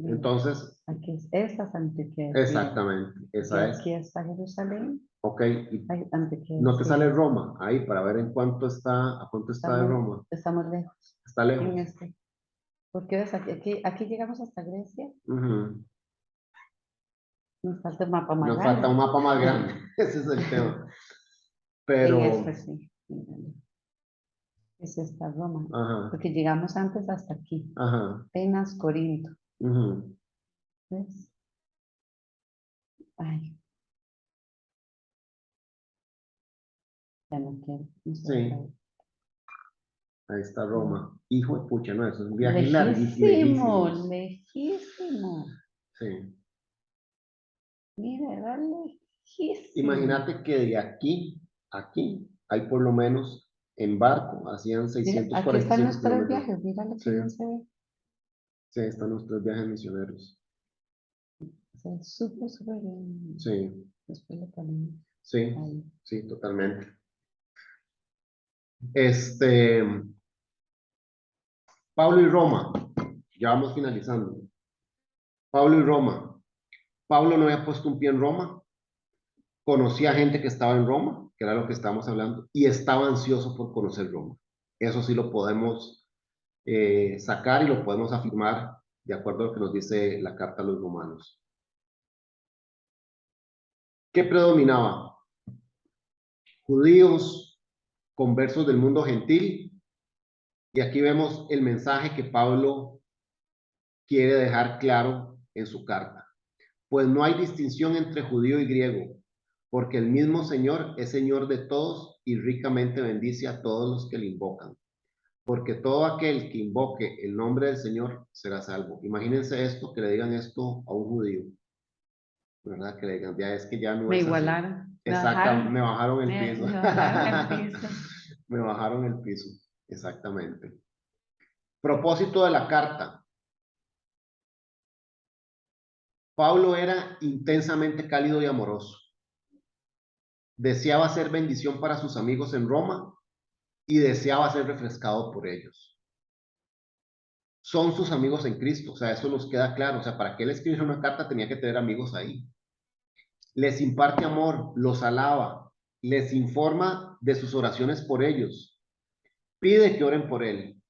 Mira, Entonces, aquí es esa es Antioquía de Siria. exactamente, Y esa es. aquí está Jerusalén. Ok, y Antioquía de no te sale Siria. Roma ahí para ver en cuánto está, a cuánto está de Roma. Estamos lejos. Está lejos. En este. Porque ves, aquí llegamos hasta Grecia. Ujú. Nos falta un mapa más Nos grande. falta un mapa más grande, ese es el tema. En Pero, este sí. Mírale. Es esta Roma. ajá, Porque llegamos antes hasta aquí. ajá, Atenas, Corinto. ujú, ¿Ves? Ay, ya no quiero. No sé, sí, ahí. ahí está Roma. Hijo de pucha, no, eso es un viaje Lejísimo, lejísimo. lejísimo. Sí. Mira, era lejísimo. Imagínate que de aquí a aquí hay por lo menos en barco, hacían Mira, aquí están 645 los tres kilómetros. viajes. Mira lo Sí, que bien se ve. sí, ahí están nuestros viajes misioneros. Se ve súper, súper bien. Sí, Después lo ponemos sí, ahí. sí, totalmente. Este, Pablo y Roma, ya vamos finalizando. Pablo y Roma. Pablo no había puesto un pie en Roma, conocía gente que estaba en Roma, que era lo que estábamos hablando, y estaba ansioso por conocer Roma. Eso sí lo podemos sacar y lo podemos afirmar de acuerdo a lo que nos dice la carta a los romanos. ¿Qué predominaba? Judíos, conversos del mundo gentil, y aquí vemos el mensaje que Pablo quiere dejar claro en su carta. Pues no hay distinción entre judío y griego, porque el mismo Señor es Señor de todos y ricamente bendice a todos los que le invocan. Porque todo aquel que invoque el nombre del Señor será salvo. Imagínense esto, que le digan esto a un judío, ¿verdad? Que le digan, ya es que ya no Me es así. igualaron. Me Exacta, bajaron. me bajaron el piso. Me bajaron el piso. Me bajaron el piso, exactamente. Propósito de la carta. Pablo era intensamente cálido y amoroso. Deseaba ser bendición para sus amigos en Roma y deseaba ser refrescado por ellos. Son sus amigos en Cristo, o sea, eso nos queda claro. O sea, para que él escribiera una carta tenía que tener amigos ahí. Les imparte amor, los alaba, les informa de sus oraciones por ellos, pide que oren por él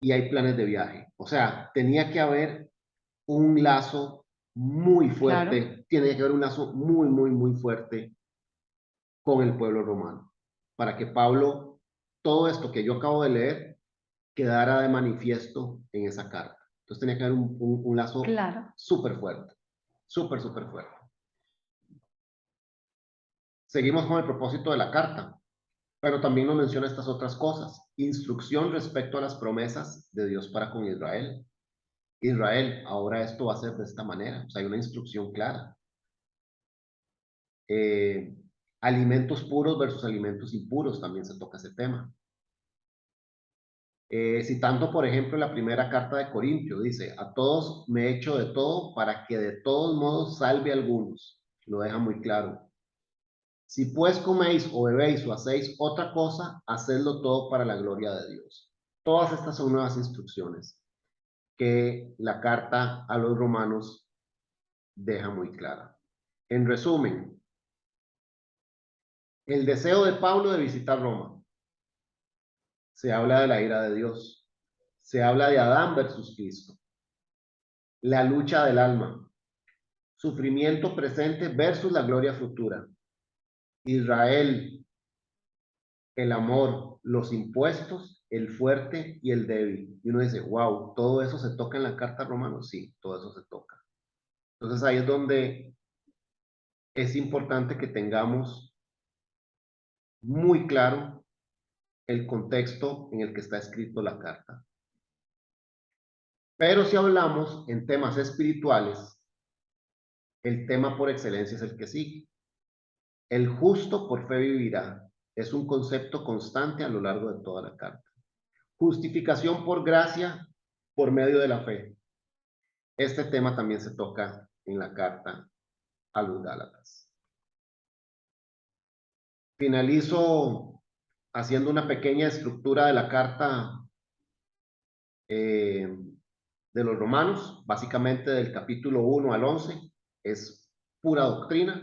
y hay planes de viaje. O sea, tenía que haber un lazo muy Claro. fuerte, tiene que haber un lazo muy, muy, muy fuerte con el pueblo romano, para que Pablo, todo esto que yo acabo de leer, quedara de manifiesto en esa carta. Entonces tenía que haber un lazo Claro. súper fuerte, súper, súper fuerte. Seguimos con el propósito de la carta, pero también nos menciona estas otras cosas. Instrucción respecto a las promesas de Dios para con Israel. Israel, ahora esto va a ser de esta manera, o sea, hay una instrucción clara. Alimentos puros versus alimentos impuros, también se toca ese tema. Citando, por ejemplo, la primera carta de Corintio, dice, a todos me he hecho de todo para que de todos modos salve a algunos. Lo deja muy claro. Si pues coméis o bebéis o hacéis otra cosa, hacedlo todo para la gloria de Dios. Todas estas son nuevas instrucciones que la carta a los romanos deja muy clara. En resumen, el deseo de Pablo de visitar Roma. Se habla de la ira de Dios. Se habla de Adán versus Cristo. La lucha del alma. Sufrimiento presente versus la gloria futura. Israel, el amor, los impuestos, el fuerte y el débil. Y uno dice, wow, ¿todo eso se toca en la carta romana? Sí, todo eso se toca. Entonces ahí es donde es importante que tengamos muy claro el contexto en el que está escrito la carta. Pero si hablamos en temas espirituales, el tema por excelencia es el que sigue. El justo por fe vivirá. Es un concepto constante a lo largo de toda la carta. Justificación por gracia por medio de la fe. Este tema también se toca en la carta a los Gálatas. Finalizo haciendo una pequeña estructura de la carta de los Romanos, básicamente del capítulo 1 al 11, es pura doctrina.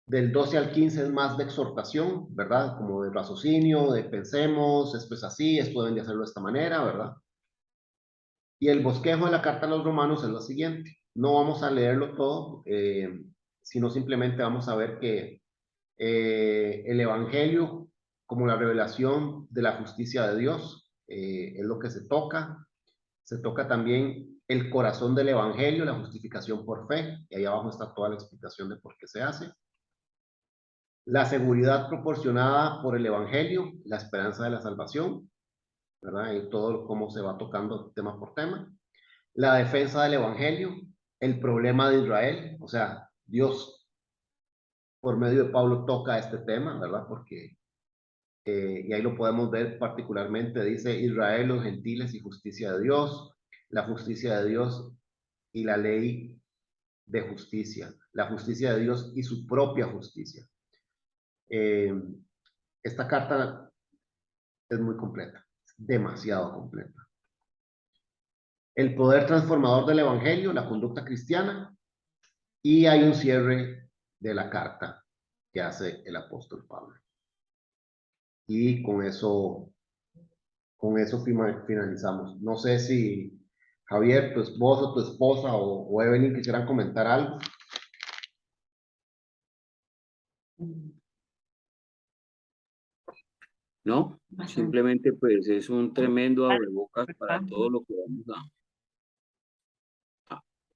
Del 12 al 15 es más de exhortación, ¿verdad? Como de raciocinio, de pensemos, esto es así, esto deben de hacerlo de esta manera, ¿verdad? Y el bosquejo de la carta a los Romanos es lo siguiente. No vamos a leerlo todo, sino simplemente vamos a ver que el Evangelio, como la revelación de la justicia de Dios, es lo que se toca. Se toca también el corazón del Evangelio, la justificación por fe, y ahí abajo está toda la explicación de por qué se hace. La seguridad proporcionada por el Evangelio, la esperanza de la salvación, ¿verdad? Y todo cómo se va tocando tema por tema. La defensa del Evangelio, el problema de Israel, o sea, Dios por medio de Pablo toca este tema, ¿verdad? Porque, y ahí lo podemos ver particularmente, dice Israel, los gentiles y justicia de Dios, la justicia de Dios y la ley de justicia, la justicia de Dios y su propia justicia. Esta carta es muy completa, demasiado completa. El poder transformador del Evangelio, la conducta cristiana, y hay un cierre de la carta que hace el apóstol Pablo. Y con eso finalizamos. No sé si Javier, tu esposo, tu esposa o Evelyn quisieran comentar algo. No, simplemente pues es un tremendo abrebocas para todo lo que vamos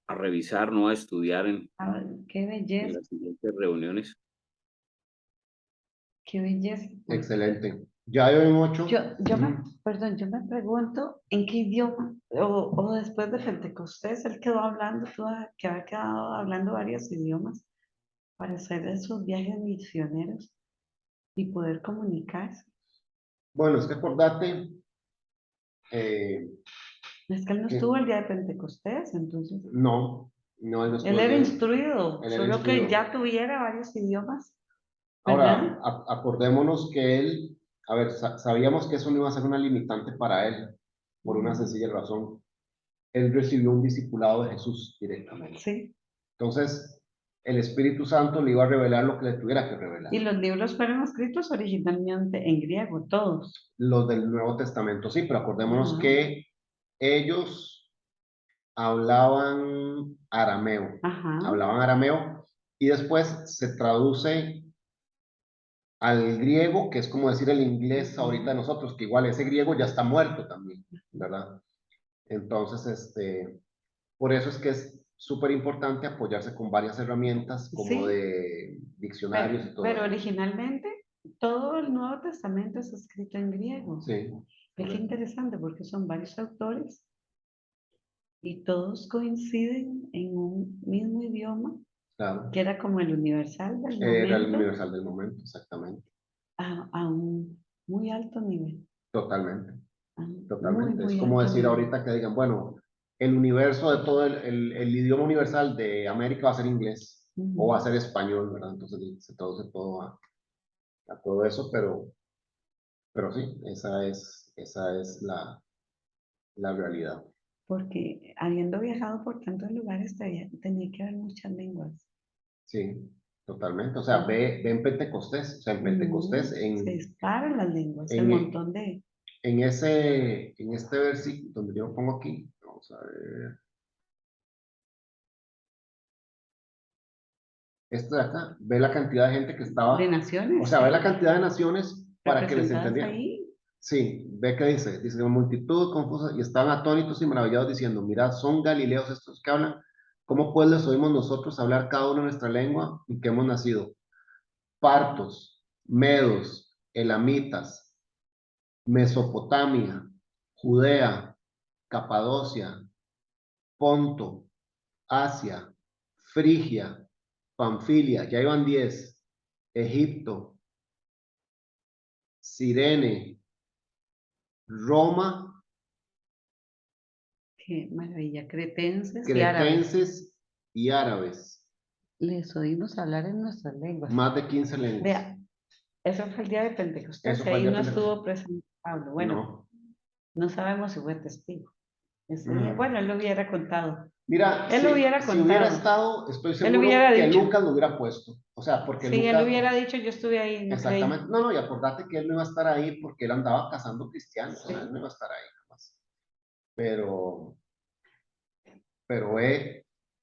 a revisar, ¿no? A estudiar Qué en belleza, las siguientes reuniones. qué belleza. Excelente. Ya hay un 8. Perdón, yo me pregunto en qué idioma, o después de Pentecostés, él quedó hablando, que había quedado hablando varios idiomas para hacer esos viajes misioneros y poder comunicarse. Bueno, es que acordate Es que él no que estuvo el día de Pentecostés, entonces. no él no Él era estuvo. instruido, Él era solo que instruido. ya tuviera varios idiomas, Ahora, ¿verdad? acordémonos que él, a ver, sabíamos que eso no iba a ser una limitante para él, por una sencilla razón. Él recibió un discipulado de Jesús directamente. Sí. Entonces, el Espíritu Santo le iba a revelar lo que le tuviera que revelar. Y los libros fueron escritos originalmente en griego, todos. Los del Nuevo Testamento, sí, pero acordémonos que ellos hablaban arameo. Hablaban arameo y después se traduce al griego, que es como decir el inglés ahorita de nosotros, que igual ese griego ya está muerto también, ¿verdad? Entonces, por eso es que es súper importante apoyarse con varias herramientas como Sí, de diccionarios y todo pero eso. originalmente todo el Nuevo Testamento es escrito en griego. Sí. Es que interesante porque son varios autores y todos coinciden en un mismo idioma, Claro. que era como el universal del Era el momento, universal del momento, exactamente. a un muy alto nivel. Totalmente. Muy, Totalmente. Es muy como alto decir nivel. ahorita que digan, bueno, el universo de todo el idioma universal de América va a ser inglés o va a ser español, ¿verdad? Entonces se traduce todo a todo eso, pero sí, esa es la realidad. Porque habiendo viajado por tantos lugares, tenía que haber muchas lenguas. Sí, totalmente. O sea, ve en Pentecostés, o sea, en Pentecostés, Se disparan las lenguas, el en, montón de... en este versículo, donde yo lo pongo aquí, vamos a ver. Este de acá, ve la cantidad de gente que estaba, De naciones. o sea, ve la cantidad de naciones para que les representadas entendieran. ahí. Sí, ve que dice la multitud confusa y estaban atónitos y maravillados diciendo, mirad, son galileos estos que hablan, ¿cómo pues les oímos nosotros hablar cada uno nuestra lengua en que hemos nacido? Partos, medos, elamitas, Mesopotamia, Judea, Capadocia, Ponto, Asia, Frigia, Panfilia, ya iban 10, Egipto, Cirene, Roma, Qué maravilla, cretenses y árabes. cretenses y árabes. Les oímos hablar en nuestras lenguas. Más de 15 lenguas. Vea, eso fue el día de Pentecostés, Eso que fue el ahí día no de Pentecostés. estuvo presente Pablo. Bueno, No, no sabemos si fue testigo. ese día. Bueno, él lo hubiera contado. Mira, Él lo hubiera si hubiera contado. estado, estoy Él seguro hubiera que dicho. Lucas lo hubiera puesto. O sea, porque Sí, él Lucas... hubiera dicho, yo estuve ahí, no creí. Exactamente. No, no, y acordate que él no iba a estar ahí porque él andaba cazando cristianos. Sí. Él no iba a estar ahí jamás. Pero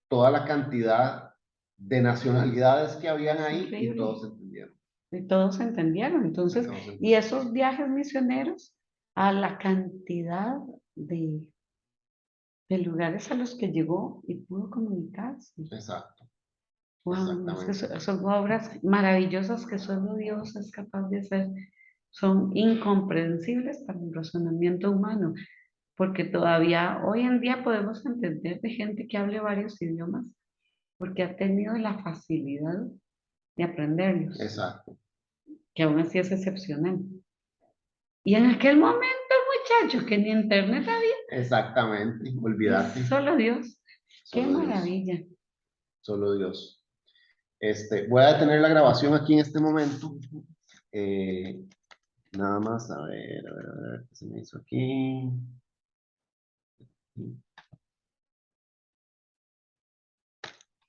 toda la cantidad de nacionalidades que habían ahí y Increíble. todos entendieron. Y todos entendieron. Entonces, Todos y entendieron. esos viajes misioneros, a la cantidad de lugares a los que llegó y pudo comunicarse. Exacto. Wow, es que Exactamente. son obras maravillosas que solo Dios es capaz de hacer. Son incomprensibles para el razonamiento humano, porque todavía hoy en día podemos entender de gente que hable varios idiomas, porque ha tenido la facilidad de aprenderlos, Exacto. que aún así es excepcional. Y en aquel momento, muchachos, que ni internet había, Exactamente. Olvídate. solo Dios. Qué Solo Dios. maravilla. Solo Dios. Voy a detener la grabación aquí en este momento. Nada más, a ver, ¿qué se me hizo aquí?